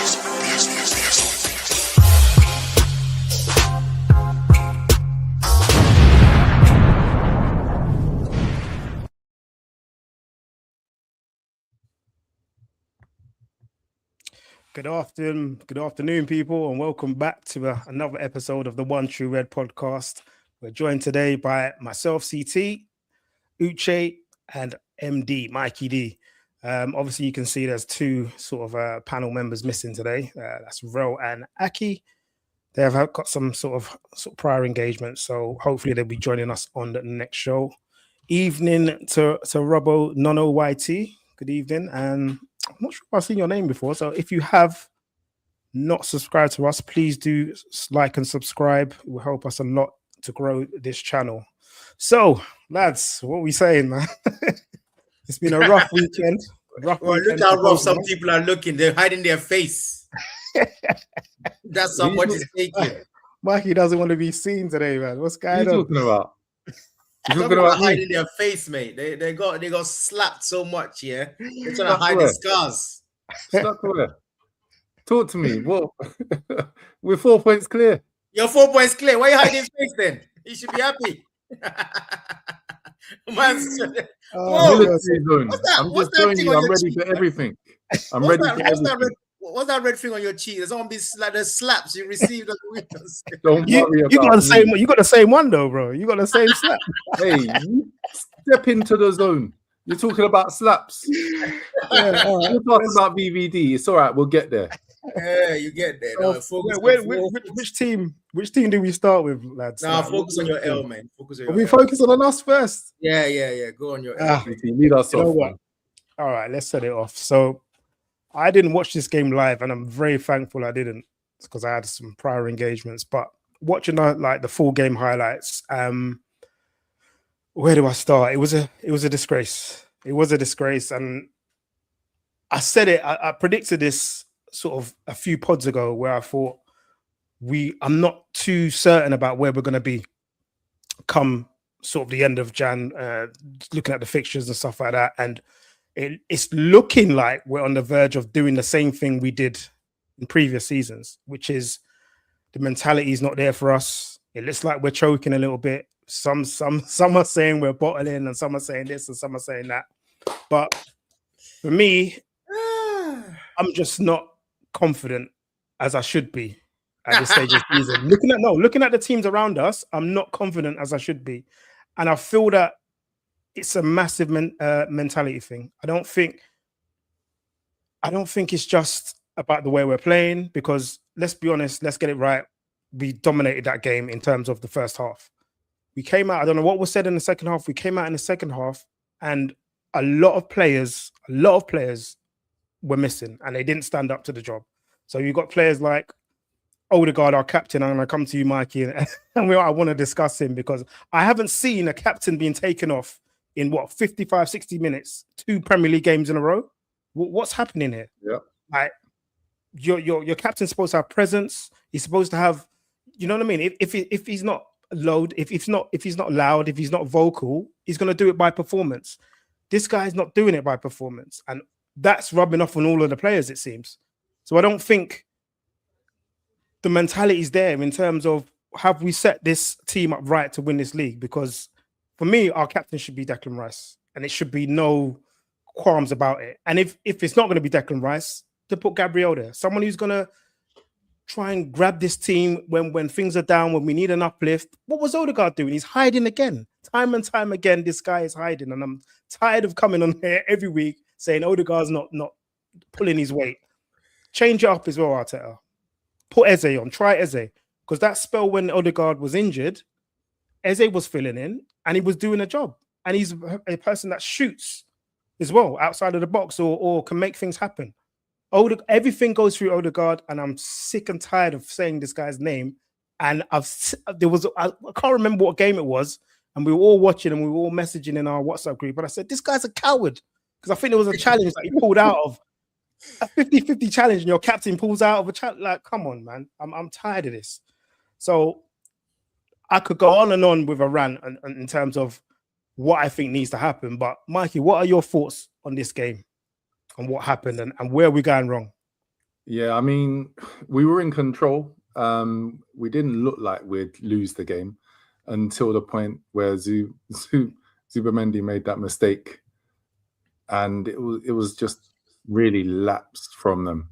Good afternoon, people, and welcome back to another episode of the One True Red podcast. We're joined today by myself, CT, Uche, and MD, Mikey D. Obviously, you can see there's two sort of panel members missing today. That's Ro and Aki. They have got some sort of prior engagement, so hopefully they'll be joining us on the next show. Evening to Robbo Nono YT. Good evening, and I'm not sure if I've seen your name before, so if you have not subscribed to us, please do like and subscribe. It will help us a lot to grow this channel. So, lads, what are we saying, man? It's been a rough weekend. Look how rough some people are looking. They're hiding their face. That's how much it's taking. Mikey doesn't want to be seen today, man. What's going on? What are you talking about? You're talking about hiding their face, mate. They got slapped so much, yeah. They're trying to hide the scars. Talk to me. What? We're 4 points clear. You're 4 points clear. Why are you hiding his face then? You should be happy. Man's military zone. I'm just telling you, I'm ready for everything. I'm ready for everything. What's that red thing on your cheek? There's always like the slaps you received on the windows. Don't worry about you got the same. You got the same one though, bro. You got the same slap. Hey, you step into the zone. You're talking about slaps. Yeah, We're talking about VVD. It's all right. We'll get there. Yeah, you get there. No, which team do we start with, lads? Nah, focus on your L, man. Focus on your Are we focusing on us first? Yeah. Go on your L. Lead us off. All right, let's set it off. So I didn't watch this game live, and I'm very thankful I didn't, because I had some prior engagements. But watching the full game highlights, where do I start? It was a disgrace. It was a disgrace, and I said it. I predicted this sort of a few pods ago, where I thought I'm not too certain about where we're going to be come sort of the end of Jan, looking at the fixtures and stuff like that, and it's looking like we're on the verge of doing the same thing we did in previous seasons, which is the mentality is not there for us. It looks like we're choking a little bit. Some are saying we're bottling, and some are saying this, and some are saying that. But for me, I'm just not confident as I should be at this stage of the season. Looking at the teams around us, I'm not confident as I should be, and I feel that it's a massive mentality thing. I don't think it's just about the way we're playing, because let's be honest, let's get it right. We dominated that game in terms of the first half. We came out, I don't know what was said in the second half. We came out in the second half, and a lot of players were missing, and they didn't stand up to the job. So you've got players like Odegaard, our captain. I'm going to come to you, Mikey, and I want to discuss him, because I haven't seen a captain being taken off in 55, 60 minutes, 2 Premier League games in a row. What's happening here? Yeah. Like, your captain's supposed to have presence. He's supposed to have, you know what I mean? If he's not loud, if he's not loud, if he's not vocal, he's going to do it by performance. This guy's not doing it by performance, and that's rubbing off on all of the players, it seems. So I don't think the mentality is there in terms of, have we set this team up right to win this league? Because for me, our captain should be Declan Rice, and it should be no qualms about it. And if it's not going to be Declan Rice, to put Gabriel there, someone who's going to try and grab this team when things are down, when we need an uplift. What was Odegaard doing? He's hiding again. Time and time again, this guy is hiding, and I'm tired of coming on here every week saying Odegaard's not pulling his weight. Change it up as well, Arteta. Put Eze on. Try Eze. Because that spell when Odegaard was injured, Eze was filling in, and he was doing a job. And he's a person that shoots as well outside of the box, or can make things happen. Everything goes through Odegaard, and I'm sick and tired of saying this guy's name. And I can't remember what game it was, and we were all watching and we were all messaging in our WhatsApp group. But I said, this guy's a coward, because I think there was a challenge that he pulled out of, a 50-50 challenge, and your captain pulls out of a challenge. Like, come on, man. I'm tired of this. So I could go on and on with a rant in terms of what I think needs to happen. But Mikey, what are your thoughts on this game and what happened, and where are we going wrong? Yeah, I mean, we were in control. We didn't look like we'd lose the game until the point where Zubimendi made that mistake, and it was just really lapsed from them.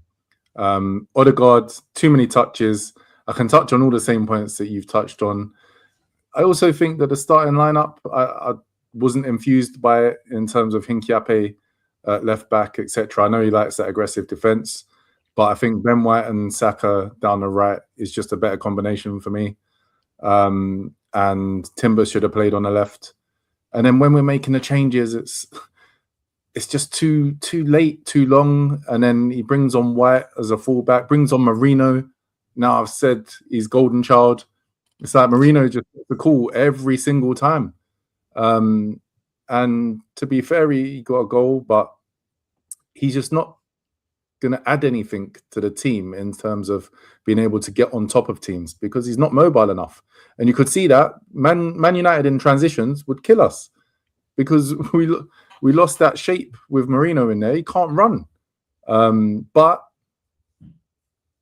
Odegaard, too many touches. I can touch on all the same points that you've touched on. I also think that the starting lineup, I wasn't infused by it in terms of Hinkiape, left back, etc. I know he likes that aggressive defense, but I think Ben White and Saka down the right is just a better combination for me. And Timber should have played on the left. And then when we're making the changes, it's just too late, too long. And then he brings on White as a fullback, brings on Marino. Now I've said he's golden child. It's like Marino just gets the call every single time. And to be fair, he got a goal, but he's just not going to add anything to the team in terms of being able to get on top of teams because he's not mobile enough. And you could see that Man United in transitions would kill us because we lost that shape with Marino in there. He can't run. But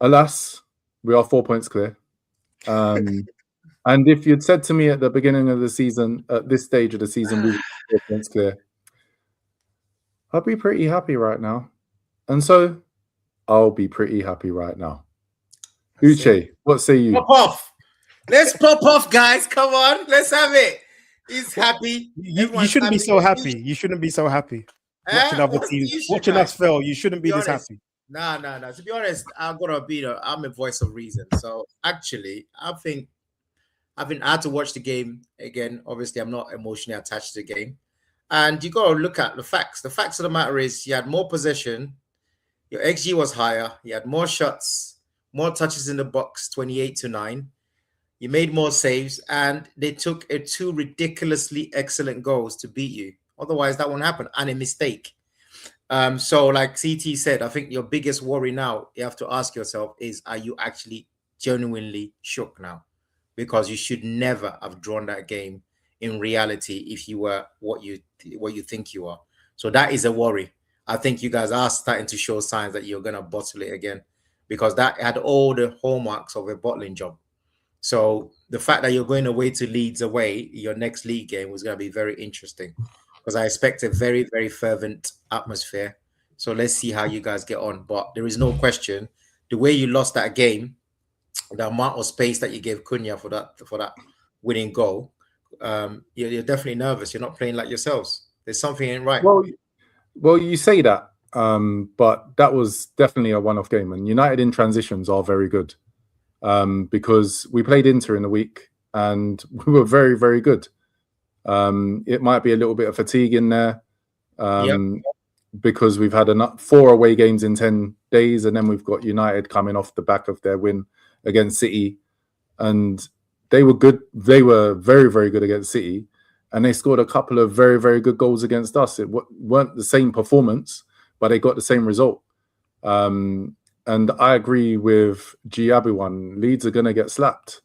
alas, we are 4 points clear. And if you'd said to me at the beginning of the season, at this stage of the season, we were 4 points clear, I'd be pretty happy right now. And so I'll be pretty happy right now. Uche, what say you? Pop off. Let's pop off, guys. Come on. Let's have it. He's happy. You shouldn't be so happy. You shouldn't be so happy. Watching other teams, watching us fail, you shouldn't be this happy. No. To be honest, I'm a voice of reason. So actually, I've had to watch the game again. Obviously, I'm not emotionally attached to the game. And you got to look at the facts. The facts of the matter is you had more possession. Your XG was higher. You had more shots, more touches in the box, 28-9. You made more saves, and they took 2 ridiculously excellent goals to beat you. Otherwise, that won't happen. And a mistake. So like CT said, I think your biggest worry now, you have to ask yourself is, are you actually genuinely shook now? Because you should never have drawn that game in reality if you were what you think you are. So that is a worry. I think you guys are starting to show signs that you're going to bottle it again because that had all the hallmarks of a bottling job. So the fact that you're going away to Leeds away, your next league game was going to be very interesting because I expect a very, very fervent atmosphere. So let's see how you guys get on. But there is no question, the way you lost that game, the amount of space that you gave Cunha for that winning goal, you're definitely nervous. You're not playing like yourselves. There's something ain't right. Well, you say that, but that was definitely a one-off game. And United in transitions are very good because we played Inter in the week and we were very, very good. It might be a little bit of fatigue in there because we've had 4 away games in 10 days, and then we've got United coming off the back of their win against City, and they were good. They were very, very good against City, and they scored a couple of very, very good goals against us. It weren't the same performance, but they got the same result. And I agree with Giabuwan. Leeds are going to get slapped.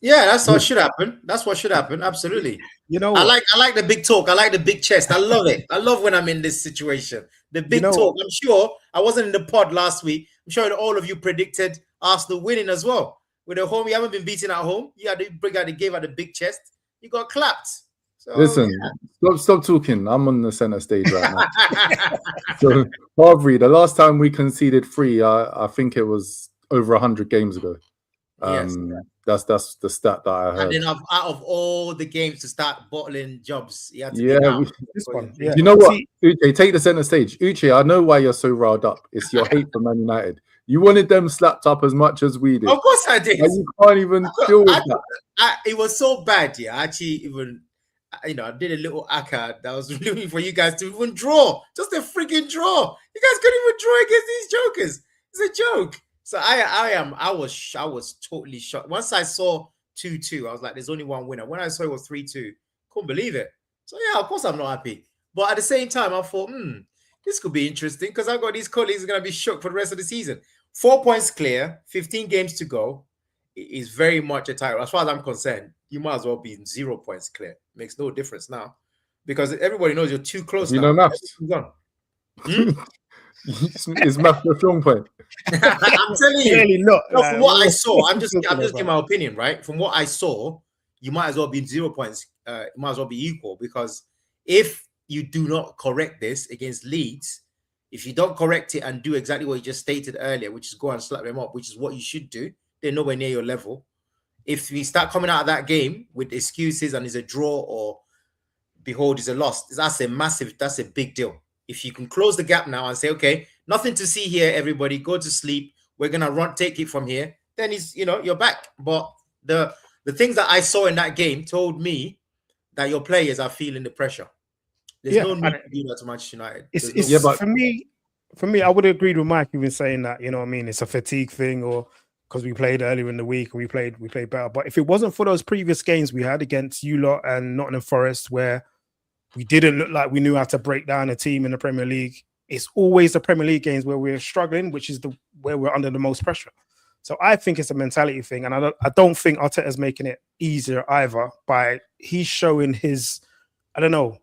Yeah, that's what should happen. That's what should happen. Absolutely. You know, I like the big talk. I like the big chest. I love it. I love when I'm in this situation. The big talk. I'm sure I wasn't in the pod last week. I'm sure that all of you predicted Arsenal winning as well. With a home, you haven't been beaten at home. You had to bring out the game at the big chest. You got clapped. So, listen, stop talking. I'm on the center stage right now. So, Harvey, the last time we conceded 3, I think it was over 100 games ago. Yes. That's the stat that I heard. And then out of all the games to start bottling jobs, you had to this one. Yeah. You know what? Uche, take the center stage. Uche, I know why you're so riled up. It's your hate for Man United. You wanted them slapped up as much as we did. Of course I did. And you can't even deal with that. It was so bad, yeah. I actually even, I did a little acca that was looking for you guys to even draw. Just a freaking draw. You guys couldn't even draw against these jokers. It's a joke. So I was totally shocked. Once I saw 2-2, I was like, there's only one winner. When I saw it was 3-2, couldn't believe it. So yeah, of course I'm not happy. But at the same time, I thought, this could be interesting because I've got these colleagues who are going to be shook for the rest of the season. 4 points clear, 15 games to go. It is very much a title. As far as I'm concerned, you might as well be 0 points clear. Makes no difference now because everybody knows you're too close. You know maths. Is math the strong point? I'm telling you. Clearly not. No, Like, from what I what saw, I'm you just talking giving about? my opinion, right? From what I saw, you might as well be 0 points. It might as well be equal, because if you do not correct this against Leeds, if you don't correct it and do exactly what you just stated earlier, which is go and slap them up, which is what you should do, they're nowhere near your level. If we start coming out of that game with excuses and it's a draw or behold, it's a loss, that's a big deal. If you can close the gap now and say, okay, nothing to see here, everybody, go to sleep. We're gonna take it from here. Then you're back. But the things that I saw in that game told me that your players are feeling the pressure. There's no need to do that to Manchester United. But for me, I would have agreed with Mike even saying that, you know what I mean, it's a fatigue thing, or because we played earlier in the week and we played better. But if it wasn't for those previous games we had against you lot and Nottingham Forest, where we didn't look like we knew how to break down a team in the Premier League, it's always the Premier League games where we're struggling, which is where we're under the most pressure. So I think it's a mentality thing, and I don't think Arteta's making it easier either by he's showing his, I don't know,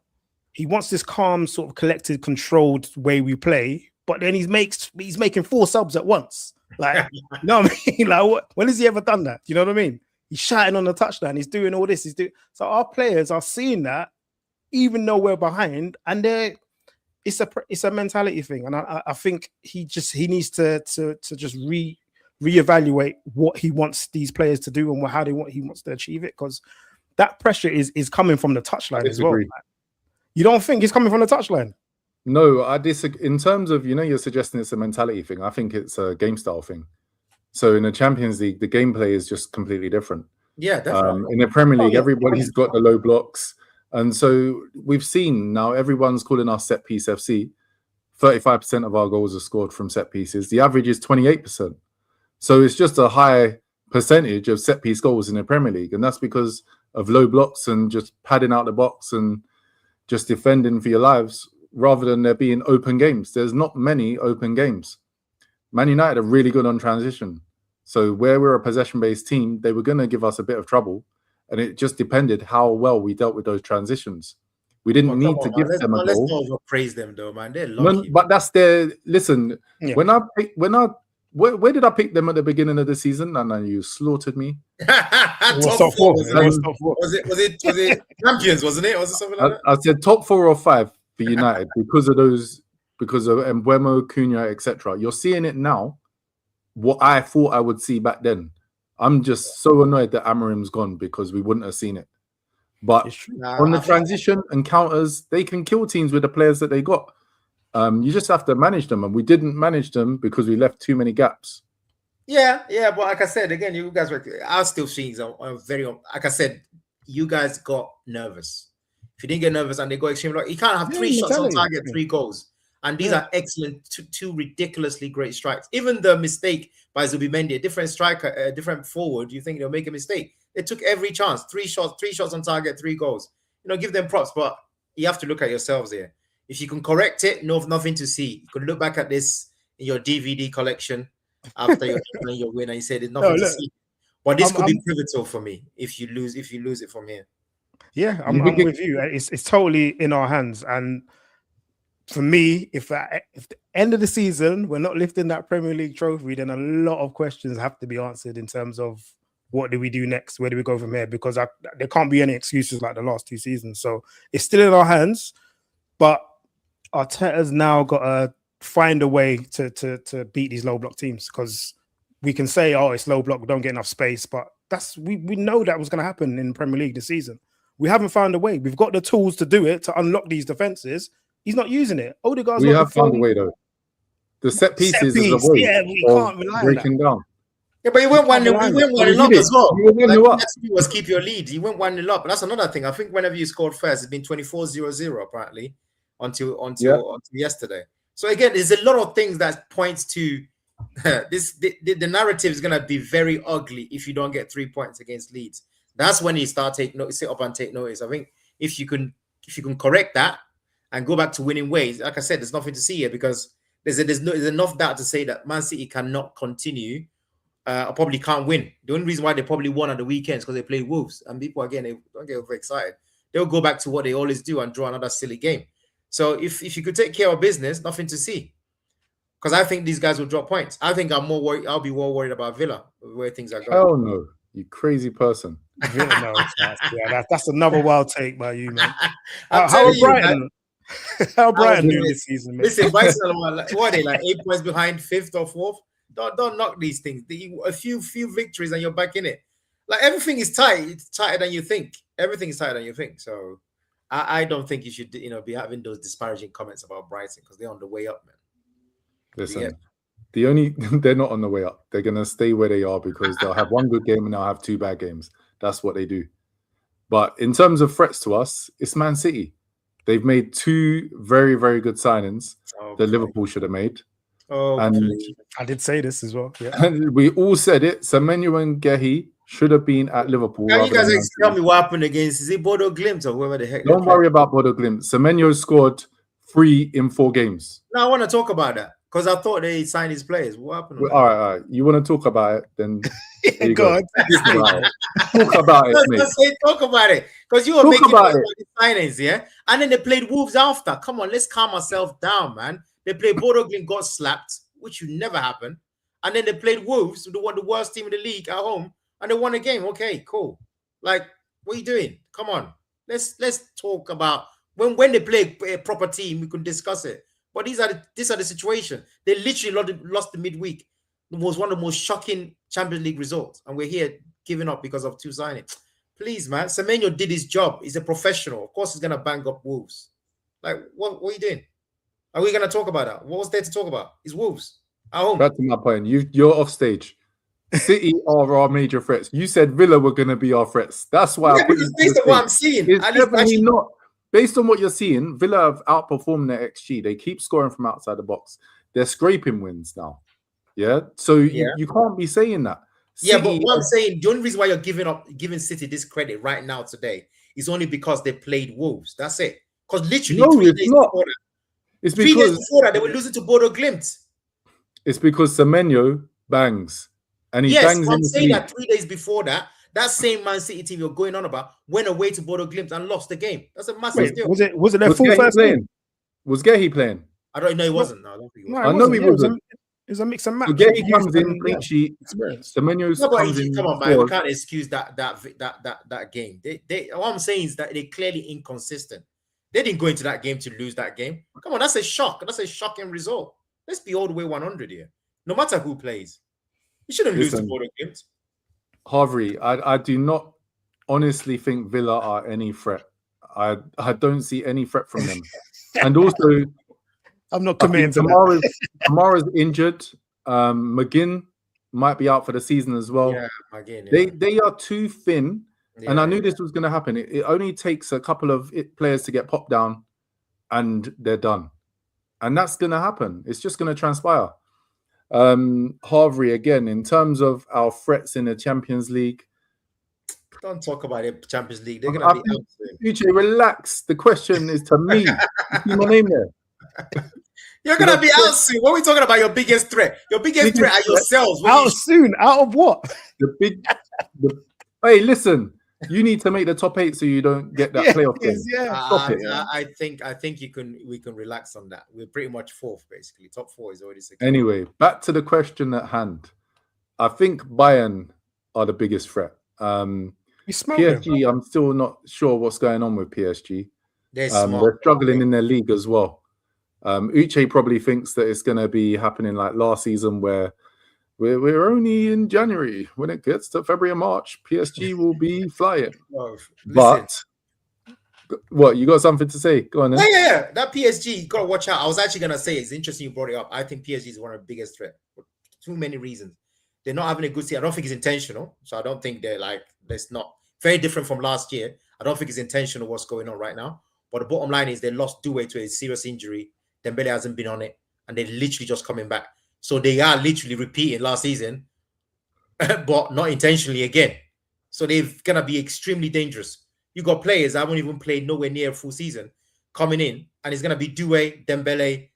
he wants this calm, sort of collected, controlled way we play, but then he's making 4 subs at once. Like, you know what I mean? Like, when has he ever done that? You know what I mean? He's shouting on the touchdown. He's doing all this. So our players are seeing that, even though we're behind, and it's a mentality thing. And I think he needs to just reevaluate what he wants these players to do and he wants to achieve it, because that pressure is coming from the touchline as well. You don't think it's coming from the touchline? No, I disagree. In terms of, you're suggesting it's a mentality thing. I think it's a game style thing. So in the Champions League, the gameplay is just completely different. Yeah, definitely. In the Premier League, everybody's got the low blocks. And so we've seen now everyone's calling us set piece FC. 35% of our goals are scored from set pieces. The average is 28%. So it's just a high percentage of set piece goals in the Premier League. And that's because of low blocks and just padding out the box and just defending for your lives, rather than there being open games. There's not many open games. Man United are really good on transition. So where we're a possession-based team, they were going to give us a bit of trouble. And it just depended how well we dealt with those transitions. We didn't need to give them a goal. Let's not praise them though, man. They're lucky. But that's their... Listen, where did I pick them at the beginning of the season? And you slaughtered me. Top 4. Was it champions, wasn't it? Was it something like that? I said top 4 or 5 for United because of Mbeumo, Cunha, etc. You're seeing it now. What I thought I would see back then. I'm just so annoyed that Amorim's gone, because we wouldn't have seen it. But on the transition and counters, they can kill teams with the players that they got. You just have to manage them, and we didn't manage them because we left too many gaps. Yeah, but like I said, again, you guys were. I was still seeing very. Like I said, you guys got nervous. If you didn't get nervous and they go extremely, you can't have 3 shots on target, 3 goals, and these are excellent, two ridiculously great strikes. Even the mistake by Zubimendi, a different striker, a different forward, you think they'll make a mistake? They took every chance. 3 shots on target, 3 goals. Give them props, but you have to look at yourselves here. If you can correct it, nothing to see. You can look back at this in your DVD collection after your win, and you say there's nothing to see. But this could be pivotal for me if you lose it from here. Yeah, I'm with you. It's totally in our hands. And for me, if the end of the season we're not lifting that Premier League trophy, then a lot of questions have to be answered in terms of what do we do next? Where do we go from here? Because there can't be any excuses like the last 2 seasons. So it's still in our hands, but Arteta's now got to find a way to beat these low block teams, because we can say, oh, it's low block, we don't get enough space, but we know that was going to happen in the Premier League this season. We haven't found a way. We've got the tools to do it, to unlock these defenses. He's not using it. Odegaard's we have found a way though. The set pieces is a way we can't rely breaking down. Yeah, but he went 1-0 up as well. He was keep your lead. He went 1-0 up. But that's another thing. I think whenever you scored first, it's been 24-0-0 apparently until yesterday. So again, there's a lot of things that points to this. The narrative is going to be very ugly if you don't get 3 points against Leeds. That's when you start sit up and take notice. I think if you can correct that and go back to winning ways, like I said, there's nothing to see here, because there's enough doubt to say that Man City cannot continue. Or probably can't win. The only reason why they probably won on the weekends because they played Wolves, and people again, they don't get overexcited. They'll go back to what they always do and draw another silly game. So if you could take care of business, nothing to see. Because I think these guys will drop points. I think I'm more worried. I'll be more worried about Villa, where things are going. Hell no, you crazy person. Villa, no, that's another wild take by you, man. I'm How are telling you, Brighton? man. How are Brighton doing doing it. this season, man? Listen, Brighton, what are they like? 8 points behind, 5th or 4th. Don't knock these things. A few victories and you're back in it. Like everything is tight. It's tighter than you think. Everything is tighter than you think. So I don't think you should, be having those disparaging comments about Brighton because they're on the way up, man. Listen, they're not on the way up. They're gonna stay where they are because they'll have one good game and they'll have 2 bad games. That's what they do. But in terms of threats to us, it's Man City. They've made 2 very, very good signings that Liverpool should have made. And I did say this as well. Yeah. And we all said it. Semenyo and Gehi should have been at Liverpool. Can you guys tell me what happened against? Is it Bodo Glimt or whoever the heck? Don't worry about Bodo Glimt. Semenyo scored 3 in 4 games. No, I want to talk about that because I thought they signed his players. What happened? All right. You want to talk about it? Then go on. Talk about it, mate. Talk about it because you were making signings, yeah. And then they played Wolves after. Come on, let's calm ourselves down, man. They played Bodo Glimt, got slapped, which would never happen. And then they played Wolves, the worst team in the league at home, and they won a game. Okay, cool. Like, what are you doing? Come on. Let's talk about when they play a proper team, we can discuss it. But these are the situation. They literally lost the midweek. It was one of the most shocking Champions League results. And we're here giving up because of 2 signings. Please, man. Semenyo did his job. He's a professional. Of course, he's going to bang up Wolves. Like, what are you doing? Are we going to talk about that? What was there to talk about? It's Wolves at home. Back to my point. You're off stage. City are our major threats. You said Villa were going to be our threats. That's why I put you based on what I'm seeing. It's definitely not. Based on what you're seeing, Villa have outperformed their XG. They keep scoring from outside the box. They're scraping wins now. Yeah? So you can't be saying that. Yeah, but what I'm saying, the only reason why you're giving City this credit right now today is only because they played Wolves. That's it. Because literally 3 days before that. It's 3 days before that, they were losing to Bodo Glimt. It's because Semenyo bangs. And he bangs I'm saying that 3 days before that, that same Man City team you're going on about went away to Bodo Glimt and lost the game. That's a massive deal. Was it their full first game? Was Gehi playing? I don't know. He wasn't. No, I don't think he was. I know he wasn't. It was a mix and match. So Gehi comes in, clean sheet. Semenyo comes in. Come on, man. We can't excuse that game. What I'm saying is that they're clearly inconsistent. They didn't go into that game to lose that game. Come on, that's a shock. That's a shocking result. Let's be all the way 100 here. No matter who plays. You shouldn't lose to Bodo Glimt. Harvey, I do not honestly think Villa are any threat. I don't see any threat from them. And also, I'm not committing to that. Kamara's injured. McGinn might be out for the season as well. Yeah, McGinn. Yeah. They are too thin. Yeah, and I knew this was going to happen. It only takes a couple of players to get popped down and they're done. And that's going to happen. It's just going to transpire. Harvey, again, in terms of our threats in the Champions League. Don't talk about the Champions League. They're going to be Uche, relax. The question is to me. See my name there. You're going to be out soon. What are we talking about? Your biggest threat? Your biggest threat are yourselves. Soon? Out of what? Hey, listen. You need to make the top 8 so you don't get that playoff game. Stop it. I think we can relax on that. We're pretty much 4th, basically. Top 4 is already secure. Anyway, back to the question at hand. I think Bayern are the biggest threat. PSG, I'm still not sure what's going on with PSG. They're struggling in their league as well. Uche probably thinks that it's going to be happening like last season where we're only in January. When it gets to February and March, PSG will be flying. But what, you got something to say? Go on then. Yeah. That PSG, you got to watch out. I was actually going to say, it's interesting you brought it up. I think PSG is one of the biggest threats for too many reasons. They're not having a good season. I don't think it's intentional. So I don't think that's not very different from last year. I don't think it's intentional what's going on right now. But the bottom line is they lost Doué to a serious injury. Dembele hasn't been on it. And they're literally just coming back. So they are literally repeating last season, but not intentionally again. So they're going to be extremely dangerous. You got players that haven't even played nowhere near a full season coming in, and it's going to be Doué, Dembele,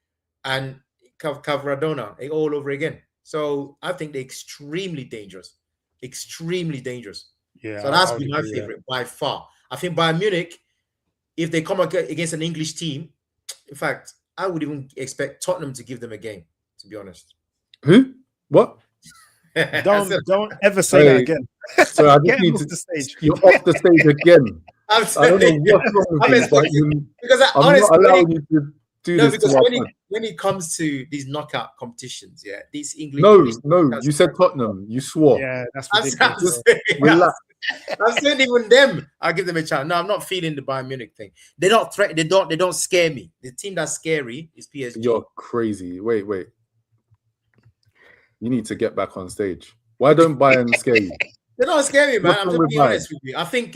and Cavaradona all over again. So I think they're extremely dangerous. Extremely dangerous. Yeah. So that's been my favorite by far. I think Bayern Munich, if they come against an English team, in fact, I would even expect Tottenham to give them a game. to be honest. Who? What? Don't ever say that again. So I just Get him need off to. the stage. You're off the stage again. I don't know Absolutely. what's wrong with you, but Because I'm honestly, not allowing you to do no, this because to our when it comes to these knockout competitions, yeah, these English. No, you said Tottenham. You swore. Yeah, that's I'm ridiculous. Relax. I'm saying even them, I'll give them a chance. No, I'm not feeling the Bayern Munich thing. They don't threaten. They don't scare me. The team that's scary is PSG. You're crazy. Wait. You need to get back on stage. Why don't Bayern scare you? They don't scare me, man. What's I'm wrong just with being Bayern? honest with you. I think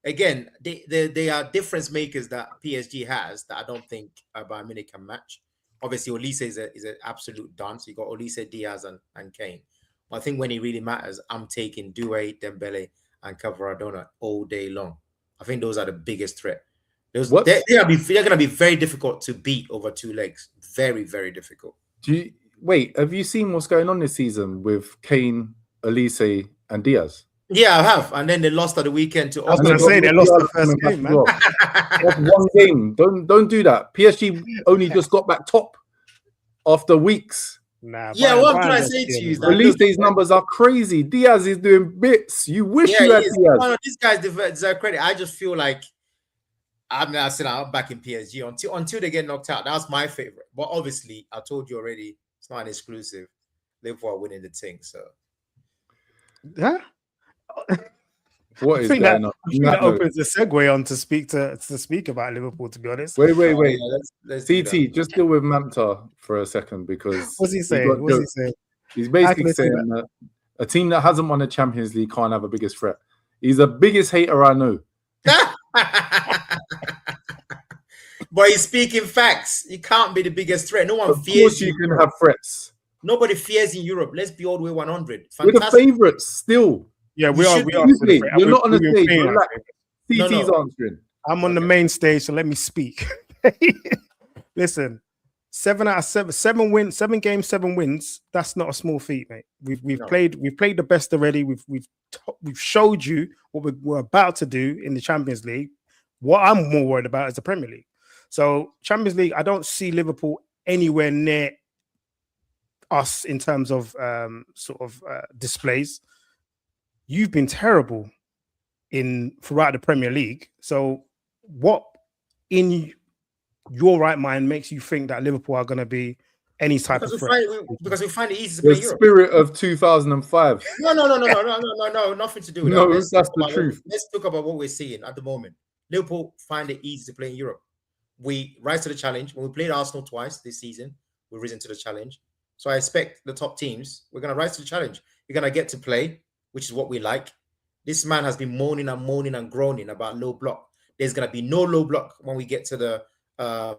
again, they are difference makers that PSG has that I don't think Bayern Munich can match. Obviously, Olise is an absolute dance. You got Olise, Diaz, and Kane. But I think when it really matters, I'm taking Doué, Dembele, and Cavaradona all day long. I think those are the biggest threat. They're going to be very difficult to beat over two legs. Very, very difficult. Have you seen what's going on this season with Kane, Olise, and Diaz? Yeah, I have. And then they lost at the weekend to. I was going to say they lost the first game, man. That's one game. Don't do that. PSG only just got back top after weeks. Nah, yeah, what I'm trying to say to you is that Olise's numbers are crazy. Diaz is doing bits. You wish you had Diaz. No, these guys deserve credit. I just feel like I'm back in PSG until they get knocked out. That's my favorite. But obviously, I told you already, it's not an exclusive. Liverpool are winning the thing. So, yeah. What is going on? I think that opens a segue on to speak about Liverpool. To be honest, wait. Yeah, let's CT, just deal with Mamta for a second because what's he saying? He's basically saying that a team that hasn't won the Champions League can't have a biggest threat. He's the biggest hater I know. But he's speaking facts. You can't be the biggest threat. No one of fears course you can have threats. Nobody fears in Europe. Let's be all the way 100. Fantastic. We're the favourites still. Yeah, we are. You're not on the stage. CT's answering. I'm on the main stage, so let me speak. Listen, 7 out of 7 wins, 7 games, 7 wins. That's not a small feat, mate. We've played the best already. We've showed you what we're about to do in the Champions League. What I'm more worried about is the Premier League. So Champions League, I don't see Liverpool anywhere near us in terms of displays. You've been terrible throughout the Premier League. So what in your right mind makes you think that Liverpool are going to be any type of threat? Because we find it easy to play Europe. The spirit of 2005. No, nothing to do with that. No, that's the truth. Let's talk about what we're seeing at the moment. Liverpool find it easy to play in Europe. We rise to the challenge. When we played Arsenal twice this season, we've risen to the challenge. So I expect the top teams, we're going to rise to the challenge. You're going to get to play, which is what we like. This man has been moaning and groaning about low block. There's going to be no low block when we get to the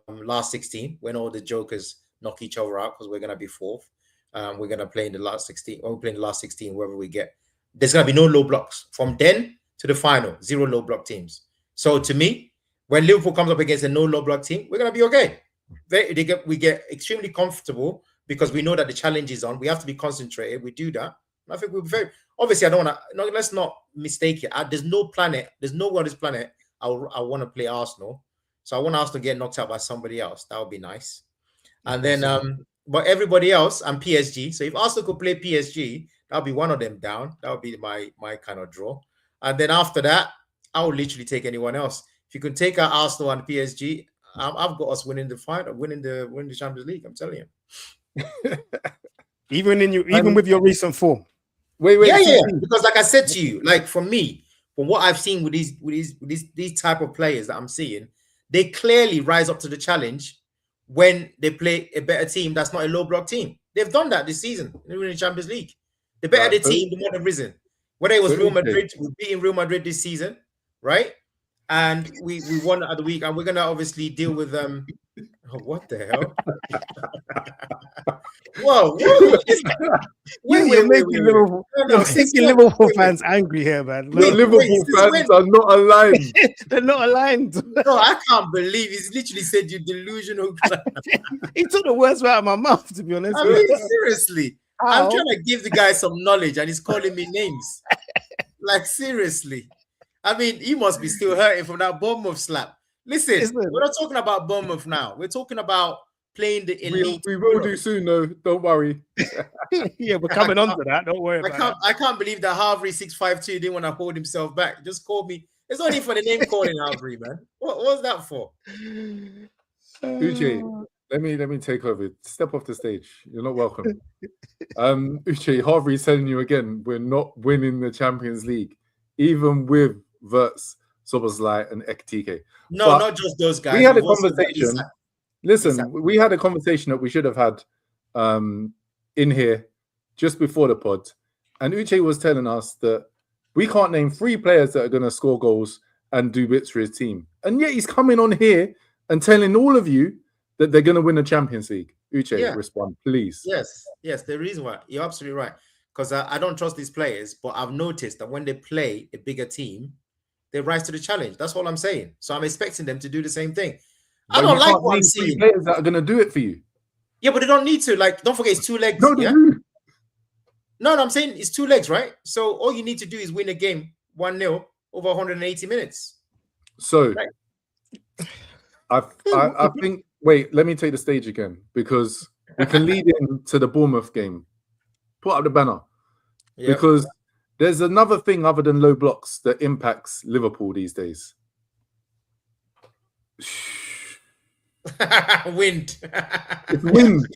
last 16, when all the jokers knock each other out, because we're going to be fourth. We're going to play in the last 16. When we play in the last 16, wherever we get, there's going to be no low blocks. From then to the final, 0 low block teams. So to me, when Liverpool comes up against a no low block team, we're going to be okay. We get extremely comfortable because we know that the challenge is on. We have to be concentrated. We do that. I think we're very obviously. I don't want to. No, let's not mistake it. There's no planet. There's nowhere on this planet I want to play Arsenal. So I want Arsenal to get knocked out by somebody else. That would be nice. And then, but everybody else and PSG. So if Arsenal could play PSG, that'll be one of them down. That would be my kind of draw. And then after that, I would literally take anyone else. If you can take out Arsenal and PSG, I've got us winning the final, winning the Champions League. I'm telling you. even with your recent form. Wait. Yeah. Because like I said to you, like for me, from what I've seen with these type of players that I'm seeing, they clearly rise up to the challenge when they play a better team that's not a low block team. They've done that this season in the Champions League. The better the team, the more they've risen. Whether it was Real Madrid, we're beating Real Madrid this season, right? And we won at the week, and we're gonna obviously deal with what the hell? Whoa! You're making Liverpool fans angry here, man. Liverpool fans are not aligned. They're not aligned. No, I can't believe he's literally said you're delusional. He took the words right out of my mouth, to be honest. I mean, seriously. How? I'm trying to give the guy some knowledge, and he's calling me names. Like, seriously. I mean, he must be still hurting from that Bournemouth slap. Listen, we're not talking about Bournemouth now. We're talking about playing the elite. We will do soon, though. Don't worry. Yeah, we're coming on to that. Don't worry about that. I can't believe that Harvey 652 didn't want to hold himself back. Just called me. It's only for the name calling, Harvey, man. What was that for? Uche, let me take over. Step off the stage. You're not welcome. Uche, Harvey's telling you again, we're not winning the Champions League, even with Wirtz, Szoboszlai, and Ekitike. No, but not just those guys. We had a conversation. Listen, we had a conversation that we should have had in here just before the pod, and Uche was telling us that we can't name 3 players that are going to score goals and do bits for his team, and yet he's coming on here and telling all of you that they're going to win the Champions League. Uche, respond, please. Yes, the reason why you're absolutely right, because I don't trust these players, but I've noticed that when they play a bigger team, they rise to the challenge. That's all I'm saying. So I'm expecting them to do the same thing. But I don't like what I'm seeing. Players that are going to do it for you. Yeah, but they don't need to. Like, don't forget, it's 2 legs. No, yeah? No, I'm saying it's 2 legs, right? So all you need to do is win a game 1-0 over 180 minutes. So I think, wait, let me take the stage again, because we can lead into the Bournemouth game. Put up the banner. Yep. Because there's another thing other than low blocks that impacts Liverpool these days. Wind. It's wind.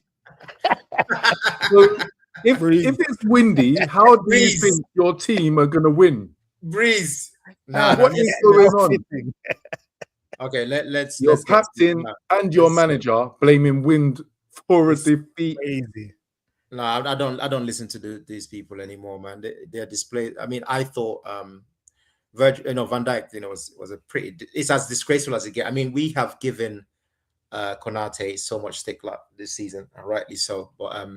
So if it's windy, how do you think your team are going to win? Breeze. What is going on? Okay, let's. Your captain and your manager blaming wind for a defeat. Crazy. No, I don't listen to these people anymore, man. They're displayed. I mean, I thought Virgil, Van Dijk, was a pretty. It's as disgraceful as it gets. I mean, we have given Konate so much stick this season, and rightly so. But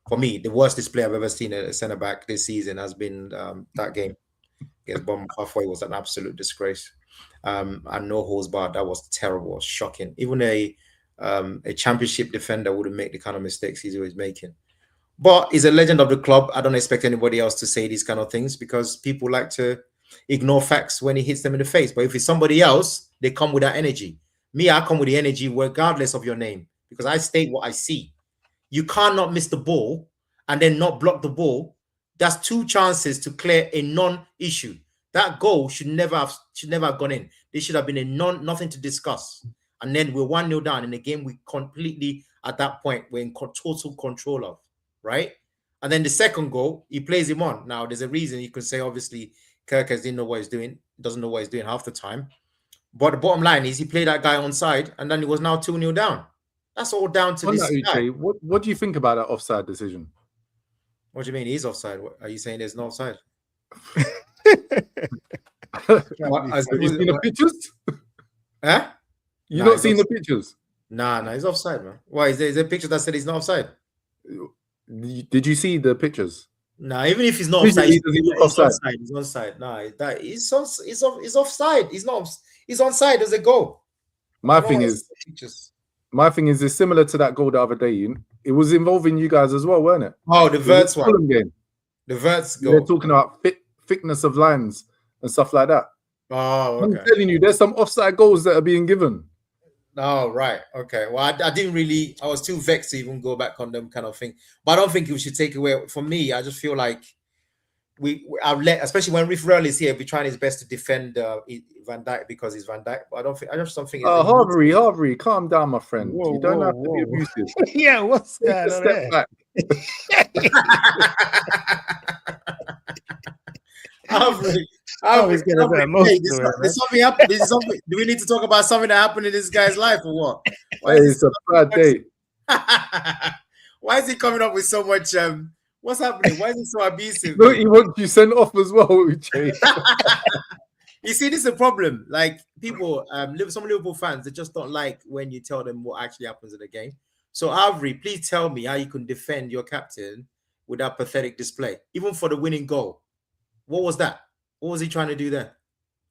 for me, the worst display I've ever seen at a centre back this season has been that game against Bournemouth. Halfway was an absolute disgrace. And no holds barred. That was terrible, shocking. Even a championship defender wouldn't make the kind of mistakes he's always making. But he's a legend of the club. I don't expect anybody else to say these kind of things, because people like to ignore facts when he hits them in the face. But if it's somebody else, they come with that energy. Me, I come with the energy regardless of your name, because I state what I see. You cannot miss the ball and then not block the ball. That's 2 chances to clear a non-issue. That goal should never have gone in. This should have been a nothing to discuss. And then we're 1-0 down in a game we completely, at that point, we're in total control of, right? And then the second goal, he plays him on. Now, there's a reason you could say, obviously, Carrick didn't know what he's doing, doesn't know what he's doing half the time. But the bottom line is he played that guy onside, and then he was now 2-0 down. That's all down to this guy. What do you think about that offside decision? What do you mean he's offside? Are you saying there's no offside? Have you seen the pictures? Huh? You not seen the pictures? Nah, he's offside, man. Why? Is there a picture that said he's not offside? Did you see the pictures? Nah, even if he's not offside, he's offside. He's onside. Nah, he's offside. He's not. He's onside. There's a goal. My thing is, it's similar to that goal the other day. It was involving you guys as well, weren't it? Oh, the Wirtz one. Game. The Wirtz goal. They're talking about thickness of lines and stuff like that. Oh, okay. I'm telling you, there's some offside goals that are being given. Oh, right. Okay. Well, I didn't really. I was too vexed to even go back on them kind of thing. But I don't think we should take away. For me, I just feel like I've let, especially when Riff Rell is here, be trying his best to defend Van Dijk because he's Van Dijk. But I just don't think. Harvey, calm down, my friend. You don't have to be abusive. Yeah, what's that? Step back. There's something happened. Do we need to talk about something that happened in this guy's life or what? It's a bad day. Why is he coming up with so much? What's happening? Why is he so abusive? No, he wants you sent off as well, Uche. You see, this is a problem. Like people, some Liverpool fans, they just don't like when you tell them what actually happens in the game. So, Avery, please tell me how you can defend your captain with that pathetic display, even for the winning goal. What was that? What was he trying to do there?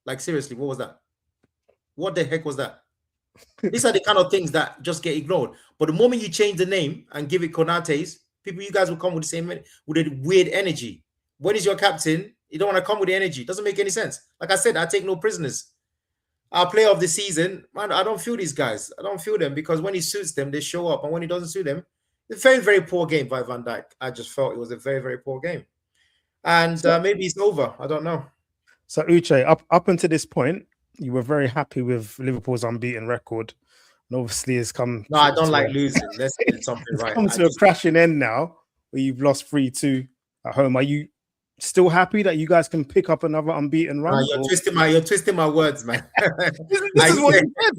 Like, seriously, what was that? What the heck was that? These are the kind of things that just get ignored. But the moment you change the name and give it Konate's, you guys will come with the same, with a weird energy. When is your captain? You don't want to come with the energy. It doesn't make any sense. Like I said, I take no prisoners. our player of the season, man, I don't feel these guys. I don't feel them because when he suits them, they show up. And when he doesn't suit them, it's a very, very poor game by Van Dijk. I just felt it was a very, very poor game. And maybe it's over. I don't know. So, Uche, up until this point, you were very happy with Liverpool's unbeaten record. And obviously, it's come... No, I don't like losing. Let's get something right. It's come to a crashing end now, where you've lost 3-2 at home. Are you still happy that you guys can pick up another unbeaten run? You're twisting my words, man. This is what you said.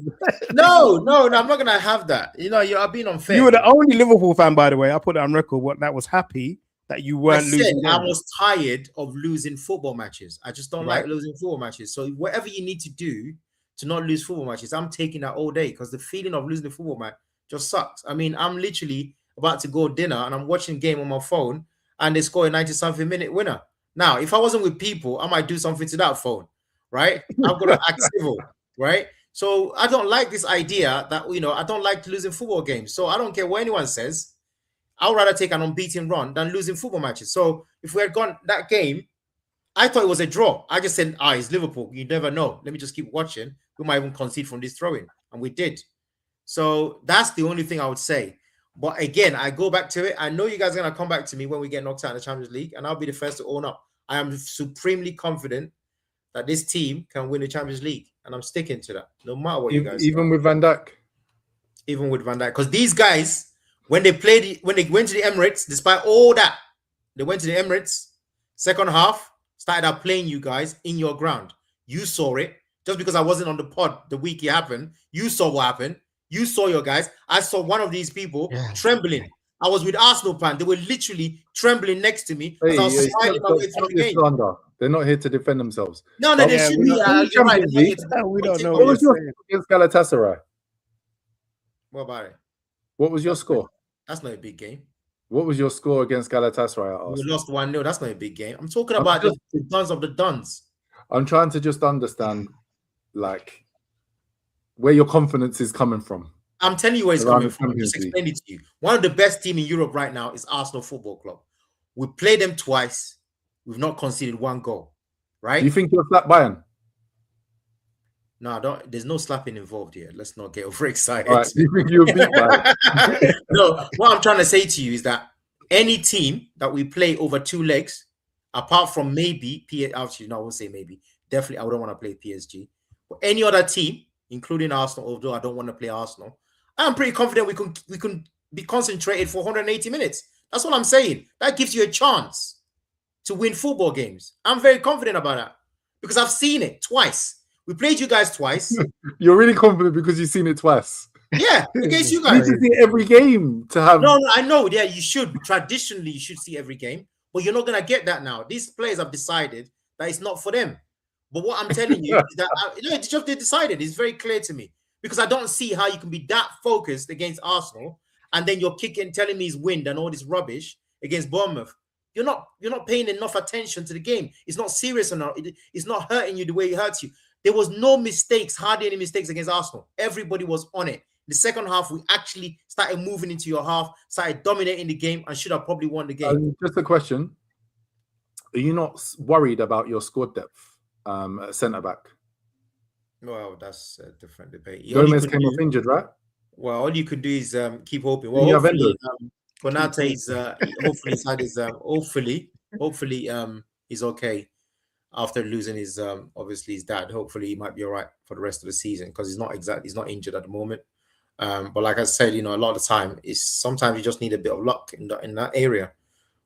No, I'm not gonna have that. You know, I've been unfair. You were the only Liverpool fan, by the way. I put it on record. That was happy that you weren't losing. I was tired of losing football matches. I just don't like losing football matches. So whatever you need to do to not lose football matches, I'm taking that all day because the feeling of losing the football match just sucks. I mean, I'm literally about to go dinner and I'm watching a game on my phone and they score a 90-something minute winner. Now, if I wasn't with people, I might do something to that phone, right? I'm going to act civil, right? So I don't like this idea that, I don't like losing football games. So I don't care what anyone says. I'd rather take an unbeaten run than losing football matches. So if we had gone that game, I thought it was a draw. I just said, it's Liverpool. You never know. Let me just keep watching. We might even concede from this throw-in. And we did. So that's the only thing I would say. But again, I go back to it. I know you guys are going to come back to me when we get knocked out in the Champions League. And I'll be the first to own up. I am supremely confident that this team can win the Champions League. And I'm sticking to that. No matter what you guys say. Even with Van Dijk? Even with Van Dijk. Because these guys, when they went to the Emirates, despite all that, they went to the Emirates, second half, started out playing you guys in your ground. You saw it. Just because I wasn't on the pod the week it happened, you saw what happened. You saw your guys. I saw one of these people trembling. I was with Arsenal fan. They were literally trembling next to me as I was smiling my way through the game. They're not here to defend themselves. No, they should be. You're right. We don't know. What was your score against Galatasaray? What about it? What was your score? That's not a big game. What was your score against Galatasaray at Arsenal? We lost 1-0. That's not a big game. I'm talking about the duns of the duns. I'm trying to just understand, like, where your confidence is coming from. I'm telling you where it's coming from. I'm just explaining it to you. One of the best teams in Europe right now is Arsenal Football Club. We played them twice. We've not conceded 1 goal. Right? Do you think you'll slap Bayern? No, there's no slapping involved here. Let's not get overexcited. Right. Do you think you'll beat Bayern? No, what I'm trying to say to you is that any team that we play over 2 legs, apart from maybe actually, no, I won't say maybe. Definitely, I wouldn't want to play PSG. But any other team, including Arsenal, although I don't want to play Arsenal, I'm pretty confident we can be concentrated for 180 minutes. That's what I'm saying. That gives you a chance to win football games. I'm very confident about that because I've seen it twice. We played you guys twice. You're really confident because you've seen it twice. Yeah, against you guys. You need to see every game to have. No, I know. Yeah, you should. Traditionally, you should see every game, but you're not gonna get that now. These players have decided that it's not for them. But what I'm telling you is that it's just they decided. It's very clear to me because I don't see how you can be that focused against Arsenal and then you're telling me he's wind and all this rubbish against Bournemouth. You're not paying enough attention to the game. It's not serious enough. It's not hurting you the way it hurts you. There was no mistakes, hardly any mistakes against Arsenal. Everybody was on it. The second half, we actually started moving into your half, started dominating the game, and should have probably won the game. Just a question: are you not worried about your squad depth at centre back? Well, that's a different debate. Gomez came off injured, right? Well, all you could do is keep hoping. Well, hopefully, Konate is hopefully he's okay after losing his obviously his dad. Hopefully, he might be all right for the rest of the season because he's not injured at the moment. But like I said, a lot of the time is sometimes you just need a bit of luck in that area.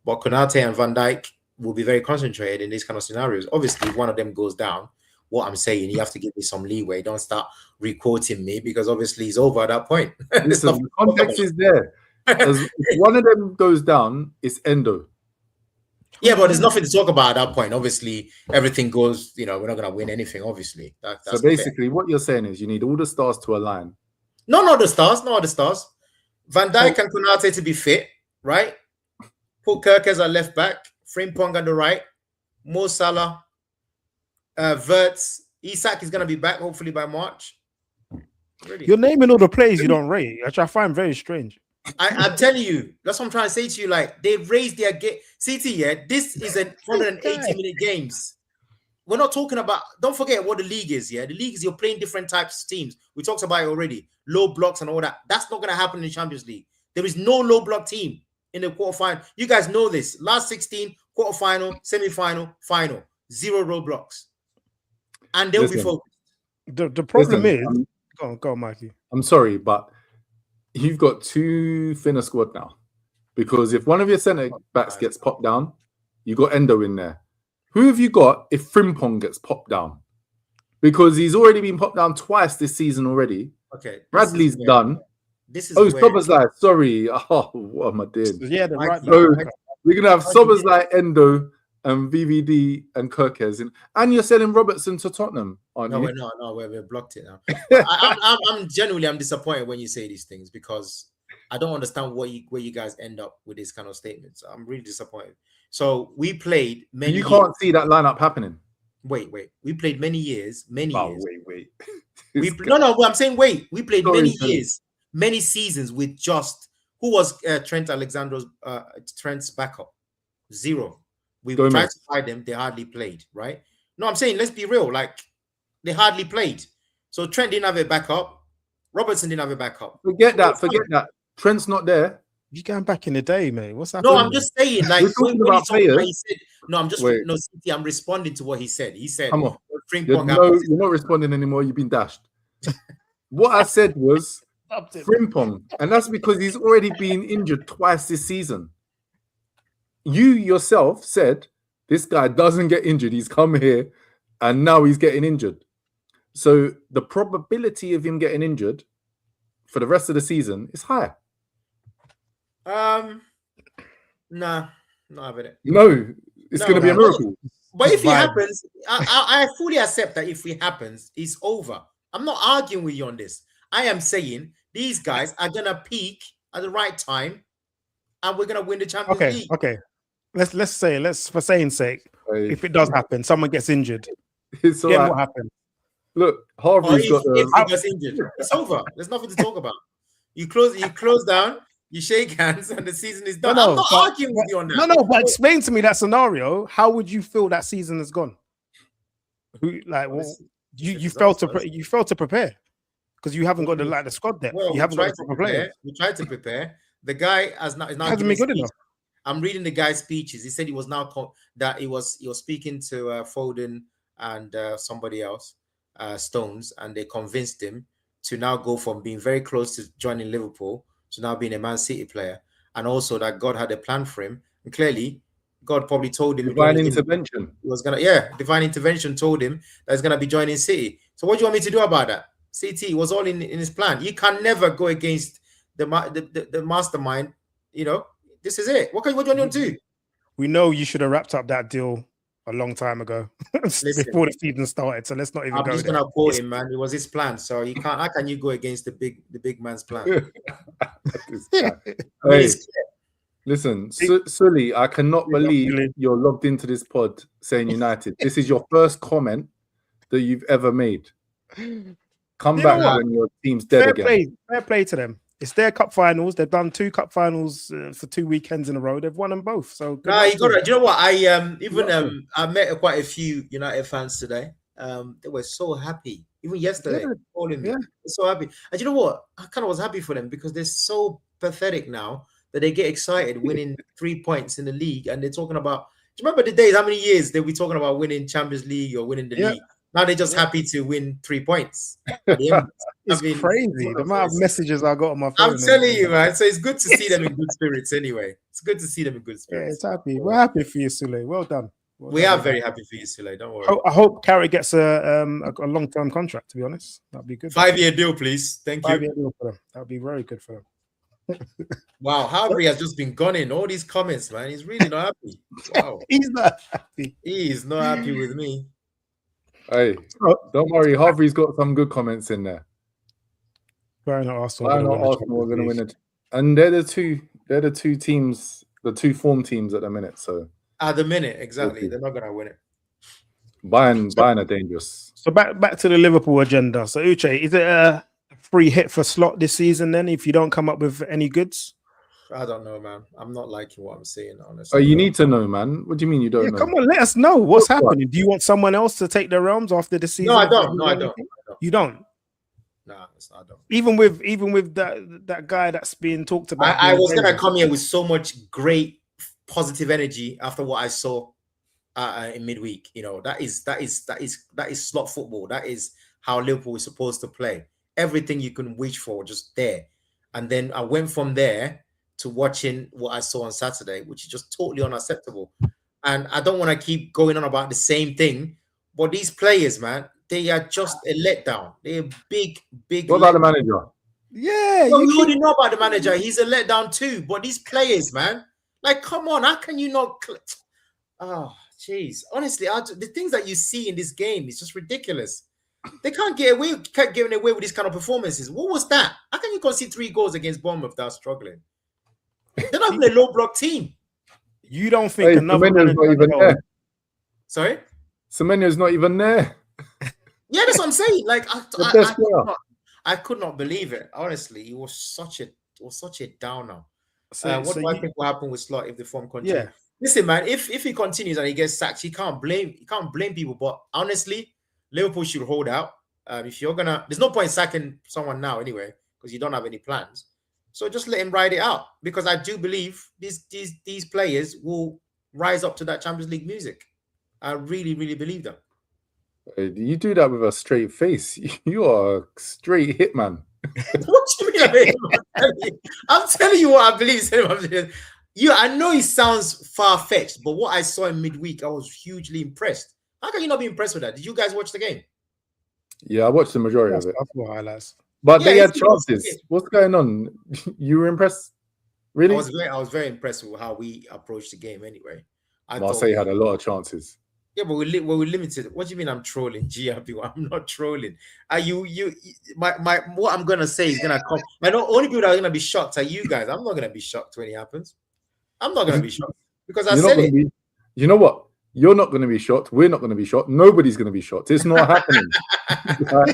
But Konate and Van Dijk will be very concentrated in these kind of scenarios. Obviously, if one of them goes down, what I'm saying, you have to give me some leeway. Don't start re-quoting me because obviously he's over at that point. Listen, the context is there. As one of them goes down, it's Endo. Yeah, but there's nothing to talk about at that point. Obviously, everything goes, we're not going to win anything, obviously. That's so basically, what you're saying is you need all the stars to align. No, not the stars. No other stars. Van Dijk and Konate to be fit, right? Put Kirk as a left back. Frimpong on the right. Mo Salah. Verts. Isak is going to be back, hopefully, by March. Really. You're naming all the players you don't rate, which I find very strange. I'm telling you, that's what I'm trying to say to you. Like, they've raised their game. CT, yeah, this is a 180-minute games. we're not talking about. Don't forget what the league is. Yeah, the league is you're playing different types of teams. We talked about it already. Low blocks and all that. That's not going to happen in the Champions League. There is no low block team in the quarterfinal. You guys know this. Last 16, quarterfinal, semi-final, final. 0 roadblocks. And they'll be focused. The problem is... Go on, Mikey. I'm sorry, but you've got too thin a squad now. Because if one of your centre backs gets popped down, you got Endo in there. Who have you got if Frimpong gets popped down? Because he's already been popped down twice this season already. Okay. Bradley's done. This is Soboslai, sorry. Oh, what am I doing? Yeah, the right. So we're gonna have Soboslai, Endo, and VVD and Kirkes, and you're selling Robertson to Tottenham, aren't you? No, we're blocked it now. I'm genuinely disappointed when you say these things because I don't understand where you guys end up with these kind of statements. I'm really disappointed. So we played many. You can't see that lineup happening. Wait. We played many years. Wait. I'm saying wait. We played many years, many seasons with just who was Trent Trent's backup? 0. We tried to fight them. They hardly played, right? No, I'm saying let's be real. Like they hardly played. So Trent didn't have a backup. Robertson didn't have a backup. Forget that. Trent's not there. You going back in the day, mate? What's happening? No, I'm just saying. Like when about he said, I'm responding to what he said. He said, "Come on, you're not responding anymore. You've been dashed." What I said was Frimpong, and that's because he's already been injured twice this season. You yourself said this guy doesn't get injured. He's come here, and now he's getting injured. So the probability of him getting injured for the rest of the season is high. Nah, not having it. No, it's going to be a miracle. But if it happens, I fully accept that if it happens, it's over. I'm not arguing with you on this. I am saying these guys are going to peak at the right time and we're going to win the Champions League. Okay. Let's for saying sake, if it does happen, someone gets injured. It's all right. What happens? Look, Harvey's got if he gets injured, it's over. There's nothing to talk about. You close down, you shake hands, and the season is done. I'm not arguing with you on that. No, but explain to me that scenario. How would you feel that season has gone? You failed to prepare because you haven't got the squad there. Well, you haven't got the players. We tried to prepare. The guy hasn't been good enough. I'm reading the guy's speeches. He said he was he was speaking to Foden and somebody else, Stones, and they convinced him to now go from being very close to joining Liverpool to now being a Man City player, and also that God had a plan for him. And clearly, God probably told him divine intervention. Divine intervention told him that he's gonna be joining City. So what do you want me to do about that? City was all in his plan. You can never go against the mastermind. You know, this is it. What do you want to do? We know you should have wrapped up that deal a long time ago before the season started. So let's not even go. I'm just gonna quote him, man. It was his plan. So you can't. How can you go against the big man's plan? Hey, listen, Sully, I cannot believe you're logged into this pod saying United. This is your first comment that you've ever made. Come back when your team's dead again. Fair play to them. It's their cup finals. They've done 2 cup finals for 2 weekends in a row. They've won them both. So you got it. Do you know what? I met quite a few United fans today. They were so happy. Even yesterday, calling me. Yeah. They're so happy. And you know what? I kind of was happy for them because they're so pathetic now that they get excited winning 3 points in the league, and they're talking about. Do you remember the days? How many years they were talking about winning Champions League or winning the league? Now they're just happy to win 3 points. It's crazy. The amount of messages I got on my phone. I'm telling you, man. So it's good to see them in good spirits anyway. It's good to see them in good spirits. Yeah, it's happy. We're happy for you, Sule. Well done. We are very happy for you, Sule. Don't worry. I hope Carrick gets a long-term contract, to be honest. That'd be good. 5-year deal, please. Thank you. 5-year deal for them. That'd be very good for them. Wow, Harvey has just been gunning all these comments, man. He's really not happy. Wow. He's not happy. He is not happy with me. Hey, don't worry. Harvey's got some good comments in there. Why not Arsenal? Arsenal are going to win it? And they're the two teams, the 2 form teams at the minute. So at the minute, exactly, they're not going to win it. Bayern are dangerous. So back to the Liverpool agenda. So Uche, is it a free hit for Slot this season? Then, if you don't come up with any goods, I don't know, man. I'm not liking what I'm seeing, Oh, honestly. you need to know, man. What do you mean you don't know? Come on, let us know what's What? happening. Do you want someone else to take the realms after the season? No, I if there's don't. No, I don't. anything? You don't. No, I don't. Even with that guy that's being talked about. I was being gonna come here with so much great positive energy after what I saw in midweek. You know, that is slot football. That is how Liverpool is supposed to play. Everything you can wish for, just there. And then I went from there to watching what I saw on Saturday, which is just totally unacceptable. And I don't want to keep going on about the same thing, but these players, man, they are just a letdown. They're big. What about the manager? Yeah, well, we already know about the manager. He's a letdown too. But these players, man, like, come on, how can you not? Oh, jeez. Honestly, the things that you see in this game is just ridiculous. They can't get getting away with this kind of performances. What was that? How can you concede 3 goals against Bournemouth without struggling? They're not even a low block team. You don't think another Semenyo's not even there. Sorry? Semenyo's not even there. Yeah, that's what I'm saying. Like, I could not believe it. Honestly, it was such a downer. What do I think will happen with Slot if the form continues? Yeah. Listen, man, if he continues and he gets sacked, he can't blame people. But honestly, Liverpool should hold out. If you're gonna, there's no point sacking someone now anyway, because you don't have any plans. So just let him ride it out, because I do believe these players will rise up to that Champions League music. I really, really believe that. You do that with a straight face. You are a straight hitman. What do you mean? I'm telling you what I believe. I know it sounds far-fetched, but what I saw in midweek, I was hugely impressed. How can you not be impressed with that? Did you guys watch the game? Yeah, I watched the majority of it. Highlights. But they had chances. What's going on? You were impressed? Really? I was very impressed with how we approached the game anyway. Marseille had a lot of chances. Yeah, but we're limited. What do you mean I'm trolling? I'm not trolling. What I'm gonna say is gonna come. The only people that are gonna be shocked are you guys. I'm not gonna be shocked when it happens. I'm not gonna be shocked because I said it. You know what? You're not going to be shocked. We're not going to be shocked. Nobody's going to be shocked. It's not happening.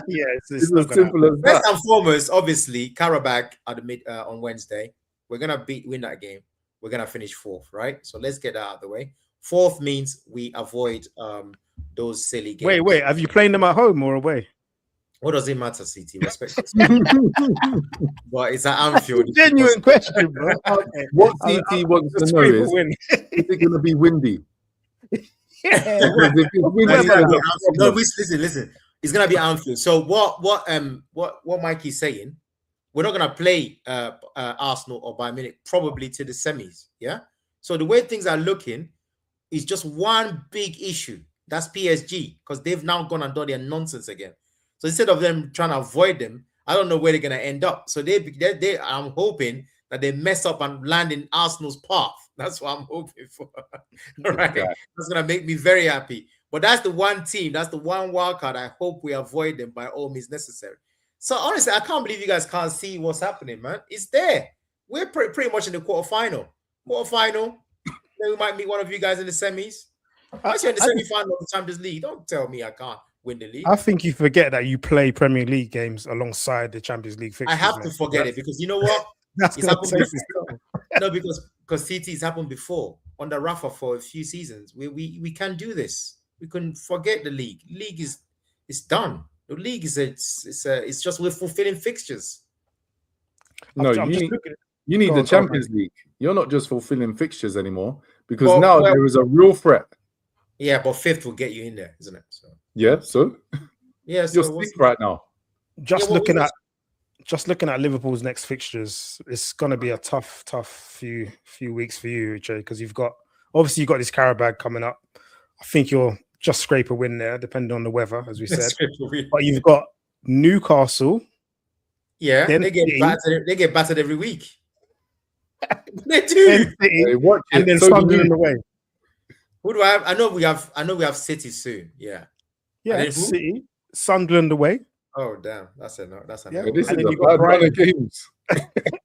Yeah, it's as simple as that. First and foremost, obviously, Karabakh on Wednesday. We're gonna win that game. We're gonna finish 4th, right? So let's get that out of the way. 4th means we avoid those silly games. Wait. Have you played them at home or away? What does it matter, CT? Respect. But it's at Anfield. It's a genuine question, bro. Okay. What CT wants to know is it going to be windy? Yeah. Listen. It's gonna be Anfield. So what Mikey's saying, we're not gonna play Arsenal or Bayern Munich probably to the semis. Yeah. So the way things are looking is just one big issue. That's PSG, because they've now gone and done their nonsense again. So instead of them trying to avoid them, I don't know where they're gonna end up. So they I'm hoping that they mess up and land in Arsenal's path. That's what I'm hoping for. All right. Yeah. That's going to make me very happy. But that's the one team. That's the one wild card. I hope we avoid them by all means necessary. So honestly, I can't believe you guys can't see what's happening, man. It's there. We're pretty much in the quarterfinal. Then we might meet one of you guys in the semis. Once you're in the semi-final of the Champions League, don't tell me I can't win the league. I think you forget that you play Premier League games alongside the Champions League fixtures. I have to forget it, because you know what? That's it's happened before. No, because CT's happened before under Rafa for a few seasons. We can do this. We can forget the league. League is done. The league is it's just we're fulfilling fixtures. No, you need the Champions League. You're not just fulfilling fixtures anymore, because now there is a real threat. Yeah, but 5th will get you in there, isn't it? So yeah, so yeah, so you're sick right now. Just looking at Liverpool's next fixtures, it's going to be a tough few weeks for you, Jay, because you've got this Carabao coming up. I think you'll just scrape a win there, depending on the weather, as we said. But you've got Newcastle. Yeah, they get battered every week. They do. And then Sunderland away. Who do I have? I know we have City soon. Yeah. Yeah, City, Sunderland away. Oh damn, that's a yeah, this is a bad run of games.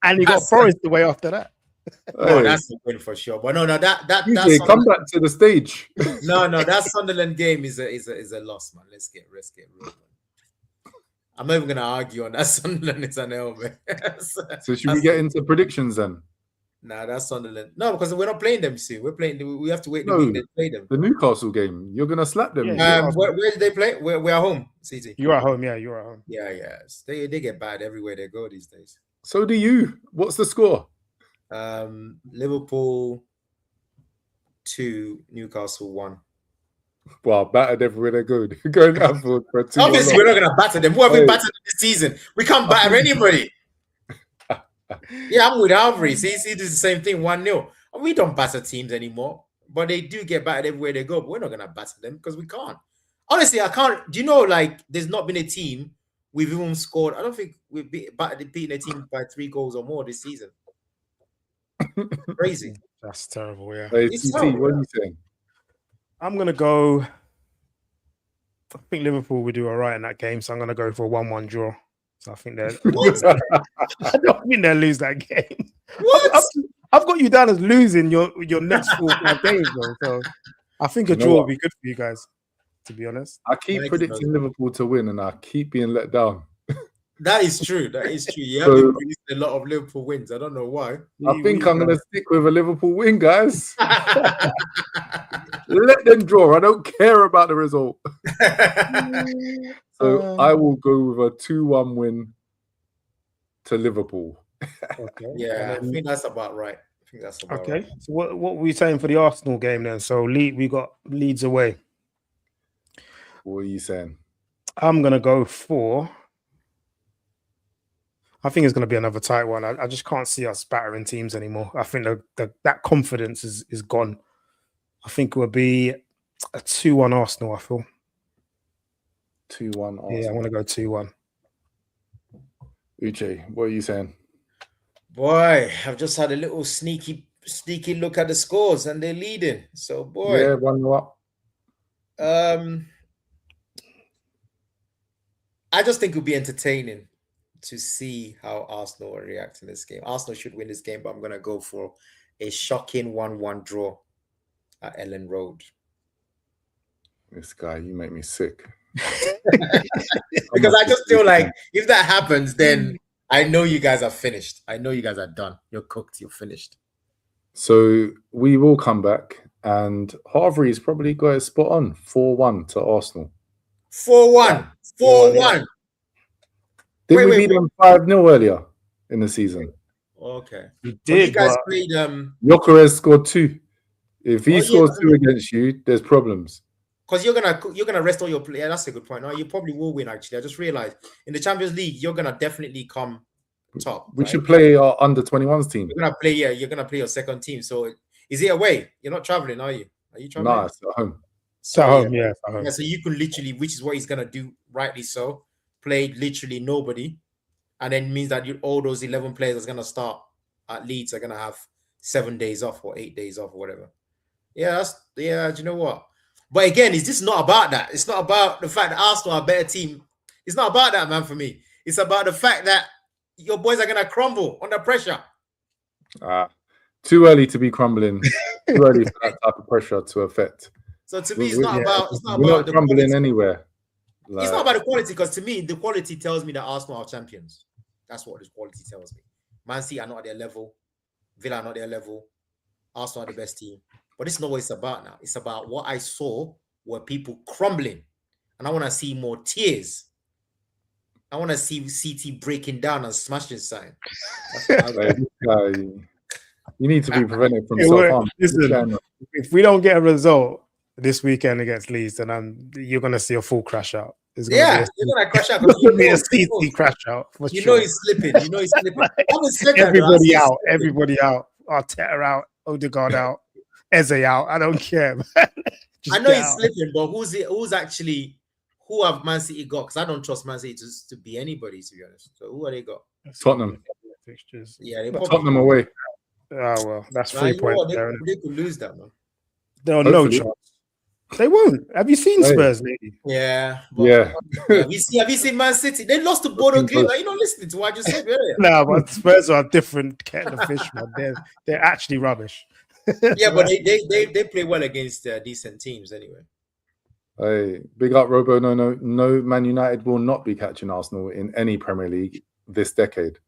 And you got Forest away after that. Oh, that's a win for sure. But no, that's come back to the stage. No, that Sunderland game is a loss, man. Let's get real. I'm not even gonna argue on that. Sunderland is an L, man. So should we get into predictions then? Nah, that's Sunderland. No, because we're not playing them soon. We're playing. We have to wait the No. week they play them. The Newcastle game, you're gonna slap them. Yeah. Where did they play? We're at home, CT. You're at home, yeah. You're at home. Yeah, yeah. They get bad everywhere they go these days. So do you. What's the score? Liverpool 2, Newcastle 1. Well, battered everywhere they go. They're going Anfield for a 2-1 Obviously, we're not gonna batter them. Who have we battered this season? We can't batter anybody. Yeah, I'm with Alvarez. He does the same thing, 1-0. We don't batter teams anymore, but they do get battered everywhere they go. But we're not gonna batter them because we can't. Honestly, I can't. Do you know, like, there's not been a team we've even scored. I don't think we've beaten a team by 3 goals or more this season. Crazy. That's terrible, yeah. Hey, It's TT, terrible. what are you saying? I'm gonna go. I think Liverpool will do all right in that game, so I'm gonna go for a 1-1 draw. So I think they're. I don't think they'll lose that game. What? I've got you down as losing your next 4 or 5 games, though. So I think a You know draw what? will be good for you guys, to be honest. I keep predicting Liverpool to win, and I keep being let down. That is true. That is true. You have been producing a lot of Liverpool wins. I don't know why. I think I'm going to stick with a Liverpool win, guys. Let them draw. I don't care about the result. So I will go with a 2-1 win to Liverpool. Okay. Yeah, I think that's about right. I think that's about Okay. right. So what were we saying for the Arsenal game then? So we got Leeds away. What are you saying? I'm gonna go for. I think it's going to be another tight one. I just can't see us battering teams anymore. I think that confidence is gone. I think it will be a 2-1 Arsenal, I feel. 2-1 Arsenal. Yeah, I want to go 2-1. Uche, what are you saying? Boy, I've just had a little sneaky look at the scores and they're leading. So, boy. Yeah, 1-0 up. I just think it'll be entertaining to see how Arsenal will react in this game. Arsenal should win this game, but I'm going to go for a shocking 1-1 draw at Ellen Road. This guy, you make me sick. Because I just feel like if that happens, then I know you guys are finished. I know you guys are done. You're cooked. You're finished. So we will come back, and Harvey's probably got it spot on. 4-1 to Arsenal. 4-1. 4-1. Did we beat them 5-0 earlier in the season? Okay. You did. You guys played. Gyökeres scored 2. If he scores 2 yeah. against you, there's problems. Because you're gonna rest all your players. Yeah, that's a good point. No, you probably will win. Actually, I just realized in the Champions League, you're gonna definitely come top. We should play our under-21s team. You're gonna play. Yeah, you're gonna play your second team. So is it away? You're not traveling, are you? Are you traveling? Nah, it's at home. So home, yeah. At home. Yeah, so you can literally, which is what he's gonna do, rightly so. Play literally nobody, and then means that all those 11 players that's gonna start at Leeds are gonna have 7 days off or 8 days off or whatever. Yeah, do you know what? But again, it's just not about that. It's not about the fact that Arsenal are a better team. It's not about that, man, for me. It's about the fact that your boys are going to crumble under pressure. Too early to be crumbling. Too early for that type of pressure to affect. So to me, it's not about not the crumbling quality. anywhere. It's not about the quality, because to me, the quality tells me that Arsenal are champions. That's what the quality tells me. Man City are not at their level. Villa are not at their level. Arsenal are the best team. But it's not what it's about now. It's about what I saw were people crumbling. And I want to see more tears. I want to see CT breaking down and smashing sign. You need to be prevented from self-harm. Listen, if we don't get a result this weekend against Leeds, then you're going to see a full crash out. You're going to crash out. It's going to be a CT crash out. You know he's slipping. You know he's slipping. Everybody out. Everybody out. Arteta out. Odegaard out. Eze out. I don't care, man. I know he's slipping, but who have Man City got? Because I don't trust Man City to be anybody, to be honest. So who are they got? Tottenham. Fixtures. Yeah, Tottenham away. Oh well, that's 3 points. They could lose that, man. There are no chance. They won't. Have you seen Spurs lately? Yeah. Yeah. Have you seen Man City? They lost to Bottlejob. Are you not listening to what I just said earlier? No, but Spurs are a different kettle of fish, man. They're actually rubbish. Yeah, but they play well against decent teams anyway. Hey, big up, Robo. No, Man United will not be catching Arsenal in any Premier League this decade.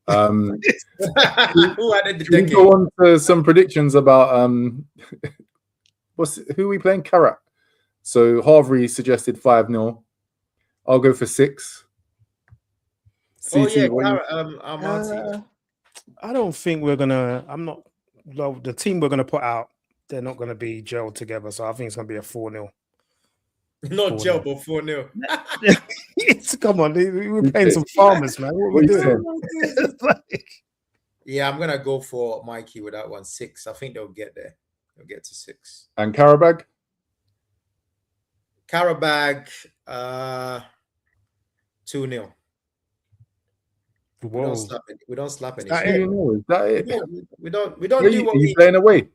Um, Who added the Should we decade? go on to some predictions about who are we playing? Carrick. So Harvey suggested 5-0. I'll go for 6. Oh CT, yeah, what you- Martin. I don't think we're gonna. I'm not. Well, the team we're gonna put out, they're not gonna be gelled together. So I think it's gonna be a 4-0. Not Joe, but 4-0. Come on, we're playing some farmers, man. What are we What are you doing? saying? It's like- Yeah, I'm gonna go for Mikey with that one. 6. I think they'll get there. They'll get to 6. And Karabag? Carabag, 2-0. We Whoa. don't slap it. We don't slap any. that shit. it? Is that it? We don't Where do you, what are you we. playing away?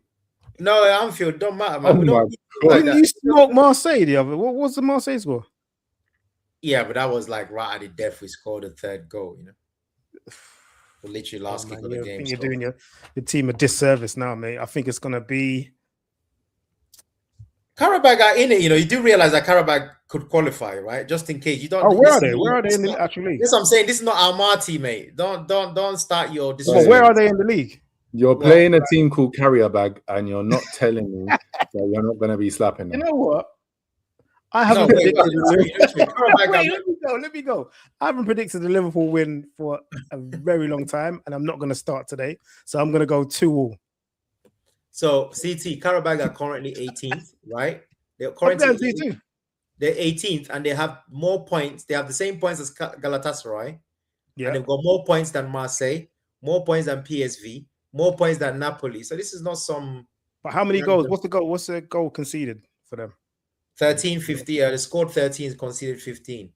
No, Anfield don't matter, man. Oh we my don't. God. Like Didn't that. you smoke Marseille the other? What was the Marseille score? Yeah, but that was like right at the death. We scored the 3rd goal. You know, the literally last kick Man, of the I game. think you're so- doing your team a disservice now, mate. I think it's gonna be. Karabag are in it, you know. You do realize that Karabag could qualify, right? Just in case you don't. Oh, where this are they? is not- Where are they in this the is actual league? This is what I'm saying. This is not Almaty, mate. Don't start your. Well, where are they in the league? You're Well, playing a team called Carrier Bag, and you're not telling me that you're not going to be slapping You them. know what? I No, haven't wait, predicted. Karabag Wait, are- let me go. I haven't predicted the Liverpool win for a very long time, and I'm not going to start today. So I'm going to go 2-2. So CT Karabag are currently 18th, right? They're I'm currently going 2-2. they're 18th, and they have more points. They have the same points as Galatasaray, Yeah. and they've got more points than Marseille, more points than PSV, more points than Napoli. So this is not some But how many Yeah, goals? but- What's the goal? What's the goal conceded for them? 13, 15. They scored 13, conceded 15.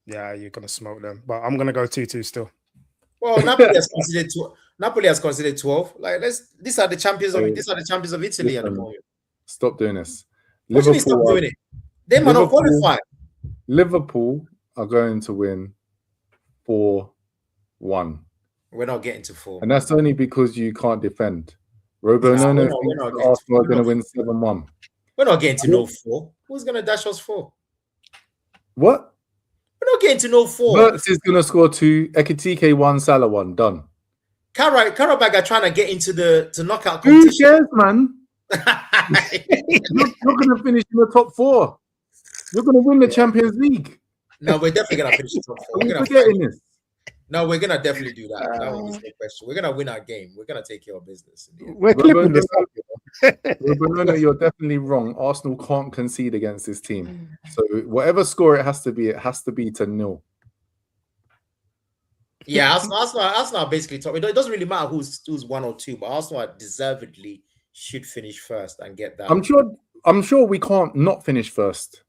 Yeah, you're going to smoke them. But I'm going to go 2-2 still. Well, Napoli has considered Napoli has considered 12. Like these are the champions of Italy at the Listen, moment. Stop doing this. What do you mean stop doing it? They might not Liverpool- qualify. Liverpool are going to win 4-1. We're not getting to 4. And that's only because you can't defend. Robo Nah, Nono we're thinks not that getting Arsenal are to- going to win 7-1. We're not getting to no 4. Who's gonna dash us 4? What? We're not getting to no 4. Mertz is going to score 2, Ekitike 1, Salah 1. Done. Karabag are trying to get into the knockout Who competition. cares, man? You're going to finish in the top 4. You're going to win the Champions League. No, we're definitely gonna finish the top 4. Are We're you gonna forgetting this? No, we're gonna definitely do that. That one is no question. We're gonna win our game. We're gonna take care of business. in the end. We're clipping this up. No, you're definitely wrong. Arsenal can't concede against this team. So whatever score it has to be to 0. Yeah, Arsenal are basically top. It doesn't really matter who's 1 or 2, but Arsenal are deservedly should finish first and get that. I'm sure we can't not finish first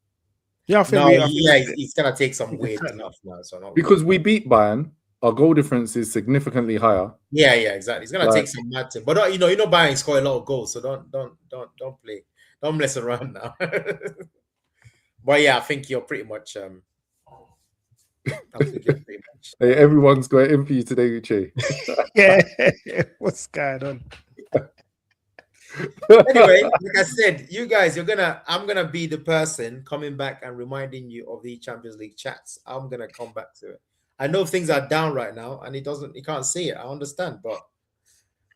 Yeah, I think No, we. I think yeah, it's gonna take some weird enough now. So not because we beat Bayern. Our goal difference is significantly higher. yeah, exactly. It's gonna Right. take some matter, but you know, Bayern score a lot of goals, so don't play, don't mess around now. But yeah, I think you're pretty much. I think you're pretty much. Hey, everyone's got it in for you today, Uche. yeah. What's going on? Anyway, like I said, you guys, I'm gonna be the person coming back and reminding you of the Champions League chats. I'm gonna come back to it. I know things are down right now, and he can't see it. I understand, but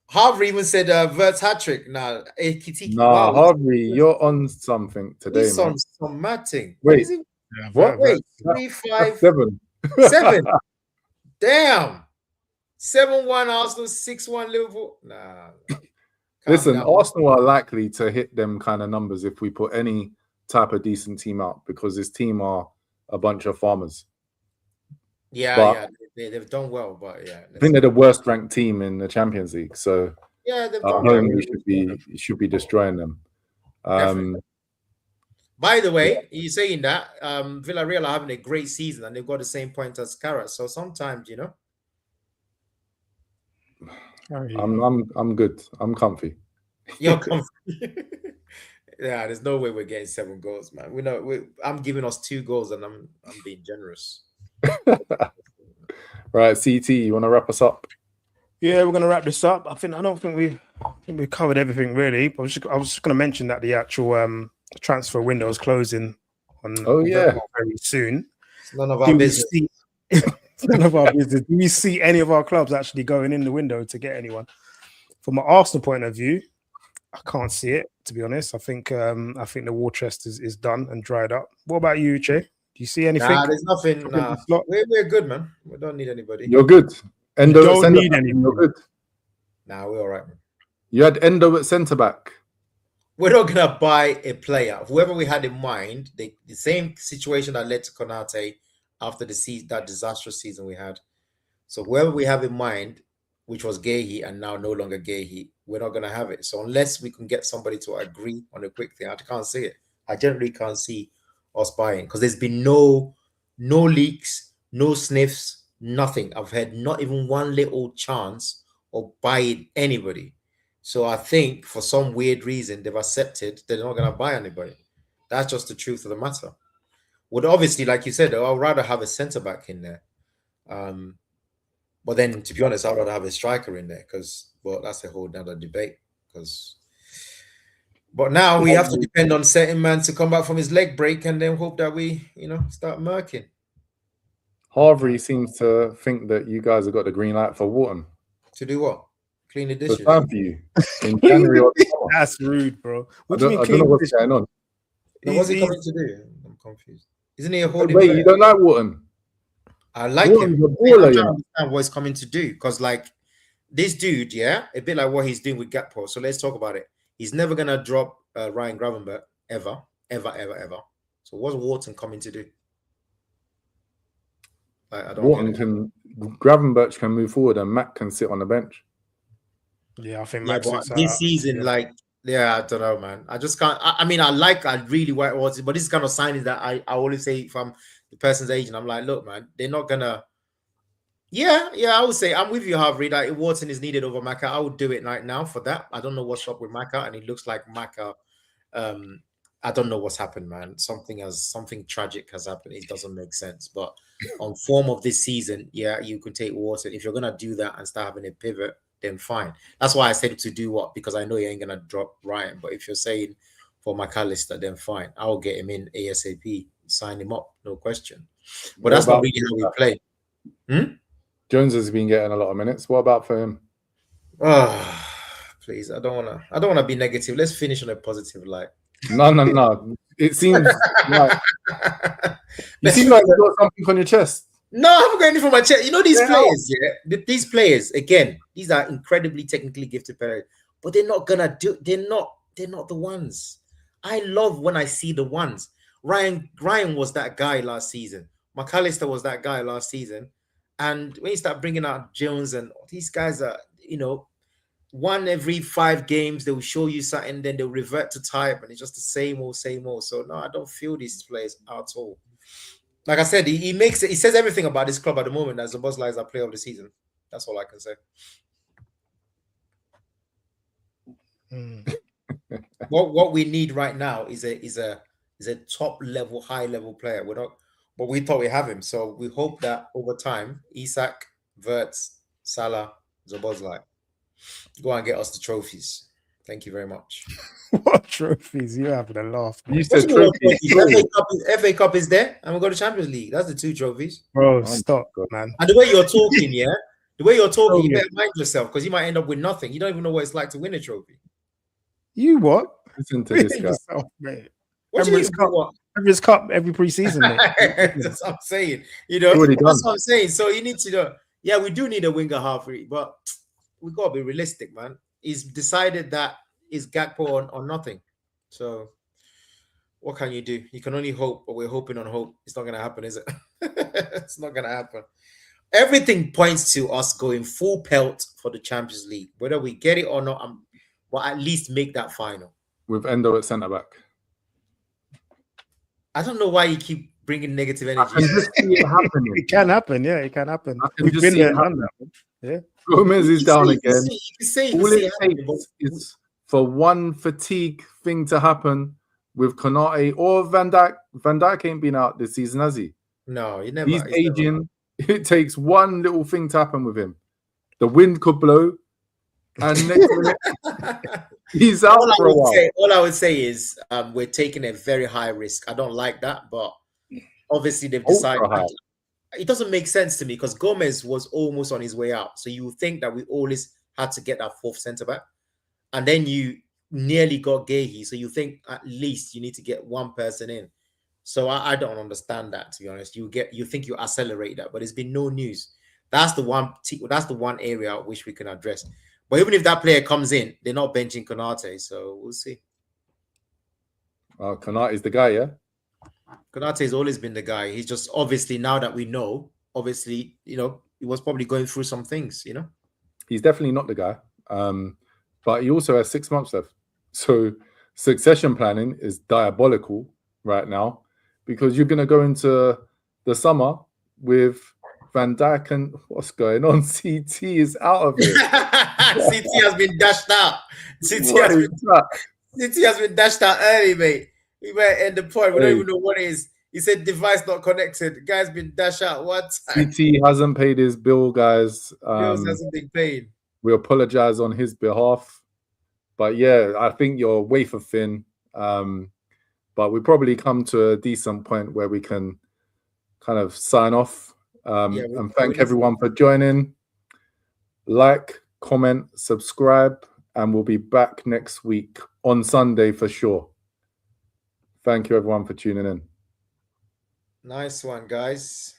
Harvey even said Vert's hat trick. Nah, Nah, Harvey, you're on something today, he's man. on some matting. Wait, Is he? what? Wait, That's 3-5, 7. 7. Damn. 7-1 Arsenal, 6-1 Liverpool. Nah. Calm Listen, down. Arsenal are likely to hit them kind of numbers if we put any type of decent team out because this team are a bunch of farmers. Yeah, they've done well, but yeah. I think they're the worst ranked team in the Champions League. So Yeah, they've at done home well. we should be destroying them. Definitely. By the way, you're saying that Villarreal are having a great season and they've got the same point as Carrot. So sometimes, you know, I'm good. I'm comfy. you're comfy. Yeah, there's no way we're getting 7 goals, man. I'm giving us 2 goals and I'm being generous. Right, CT, you want to wrap us up? Yeah, we're gonna wrap this up. I don't think we covered everything really. I was just gonna mention that the actual transfer window is closing on Oh, yeah. very soon. It's none of our business. None of our business. Do we see any of our clubs actually going in the window to get anyone? From an Arsenal point of view, I can't see it, to be honest. I think the war chest is done and dried up. What about you, Che? Do you see anything? Nah, there's nothing. Nah. We're good, man. We don't need anybody. You're good. Endo don't need anything. You're good. Nah, we're all right, man. You had Endo at centre back. We're not gonna buy a player. Whoever we had in mind, the same situation that led to Konate after that disastrous season we had. So whoever we have in mind, which was Gehi and now no longer Gehi, we're not gonna have it. So unless we can get somebody to agree on a quick thing, I can't see it. I generally can't see us buying because there's been no leaks, no sniffs, nothing. I've had not even one little chance of buying anybody. So I think for some weird reason they've accepted they're not going to buy anybody. That's just the truth of the matter. Would obviously, like you said, I'd rather have a centre back in there. But then, to be honest, I'd rather have a striker in there because, well, that's a whole other debate. But now we have to depend on certain man to come back from his leg break and then hope that we, start murking. Harvey seems to think that you guys have got the green light for Wharton. To do what? Clean the dishes. It's time for you in January or That's rude, bro. I don't know what's going on. Now, what's he coming to do? I'm confused. Isn't he a holding Wait, player? you don't like Wharton? I like Wharton's him. a baller, I don't understand what he's coming to do because, like, this dude, a bit like what he's doing with Gakpo. So let's talk about it. He's never gonna drop Ryan Gravenberch ever. So what's Wharton coming to do? I don't. Gravenberch can move forward and Matt can sit on the bench. Yeah, I think this season, I don't know, man. I just can't. I really want Wharton, but this is kind of signing that I always say from the person's agent. I'm like, look, man, they're not gonna. Yeah, I would say I'm with you, Harvey. That if Wharton is needed over Maka, I would do it right now for that. I don't know what's up with Maka, and it looks like Maka. I don't know what's happened, man. Something tragic has happened. It doesn't make sense. But on form of this season, you could take Wharton. If you're gonna do that and start having a pivot, then fine. That's why I said to do what, because I know you ain't gonna drop Ryan. But if you're saying for McAllister, then fine. I'll get him in ASAP. Sign him up, no question. But that's not really how we play. Jones has been getting a lot of minutes. What about for him? Oh, please, I don't wanna be negative. Let's finish on a positive light. No. It seems like you seem like you've got something on your chest. No, I haven't got anything on my chest. These players, again, these are incredibly technically gifted players, but they're not gonna do. They're not the ones. I love when I see the ones. Ryan was that guy last season. McAllister was that guy last season. And when you start bringing out Jones and these guys are, one every 5 games, they will show you something, then they'll revert to type, and it's just the same old. So no, I don't feel these players at all. Like I said, he says everything about this club at the moment as the Szoboszlai is our player of the season. That's all I can say. What we need right now is a top level, high level player. We're not. But we thought we have him, so we hope that over time, Isak, Wirtz, Salah, Szoboszlai, go and get us the trophies. Thank you very much. What trophies? You're having a laugh. You said trophies. FA Cup is there, and we got the Champions League. That's the 2 trophies. Bro, stop, man. And the way you're talking, you better mind yourself because you might end up with nothing. You don't even know what it's like to win a trophy. You what? Listen to this guy. Yourself, mate. Emirates Cup every preseason. That's what I'm saying. That's what I'm saying. So you need to know. Yeah, we do need a winger halfway, but we gotta be realistic, man. He's decided that it's Gakpo or nothing. So what can you do? You can only hope, but we're hoping on hope. It's not gonna happen, is it? It's not gonna happen. Everything points to us going full pelt for the Champions League, whether we get it or not. But at least make that final with Endo at centre back. I don't know why you keep bringing negative energy. I can just see it happening. It can happen, yeah. It can happen. We've been there and done that. Yeah. Gomez is down again. All it takes is for one fatigue thing to happen with Konate or Van Dijk. Van Dijk ain't been out this season, has he? No, he never. He's aging. It takes one little thing to happen with him. The wind could blow, and next minute he's out for a while. All I would say is we're taking a very high risk. I don't like that, but obviously they've decided. it doesn't make sense to me because Gomez was almost on his way out. So you would think that we always had to get that fourth centre back, and then you nearly got Guehi. So you think at least you need to get one person in. So I don't understand that, to be honest. You think you accelerate that, but there's been no news. That's the one area which we can address. But even if that player comes in, they're not benching Konate, so we'll see. Konate is the guy, yeah? Konate has always been the guy. He's just obviously, now that we know, obviously, he was probably going through some things, He's definitely not the guy. But he also has 6 months left. So succession planning is diabolical right now because you're going to go into the summer with Van Dijk and what's going on? CT is out of it. CT has been dashed out. CT has been dashed out early, mate. We might end the point. We don't even know what it is. He said device not connected. The guy's been dashed out one time. CT hasn't paid his bill, guys. Bills hasn't been paid. We apologize on his behalf. But yeah, I think you're wafer thin. But we probably come to a decent point where we can kind of sign off. And thank everyone for joining. Like, comment, subscribe, and we'll be back next week on Sunday for sure. Thank you everyone for tuning in. Nice one, guys.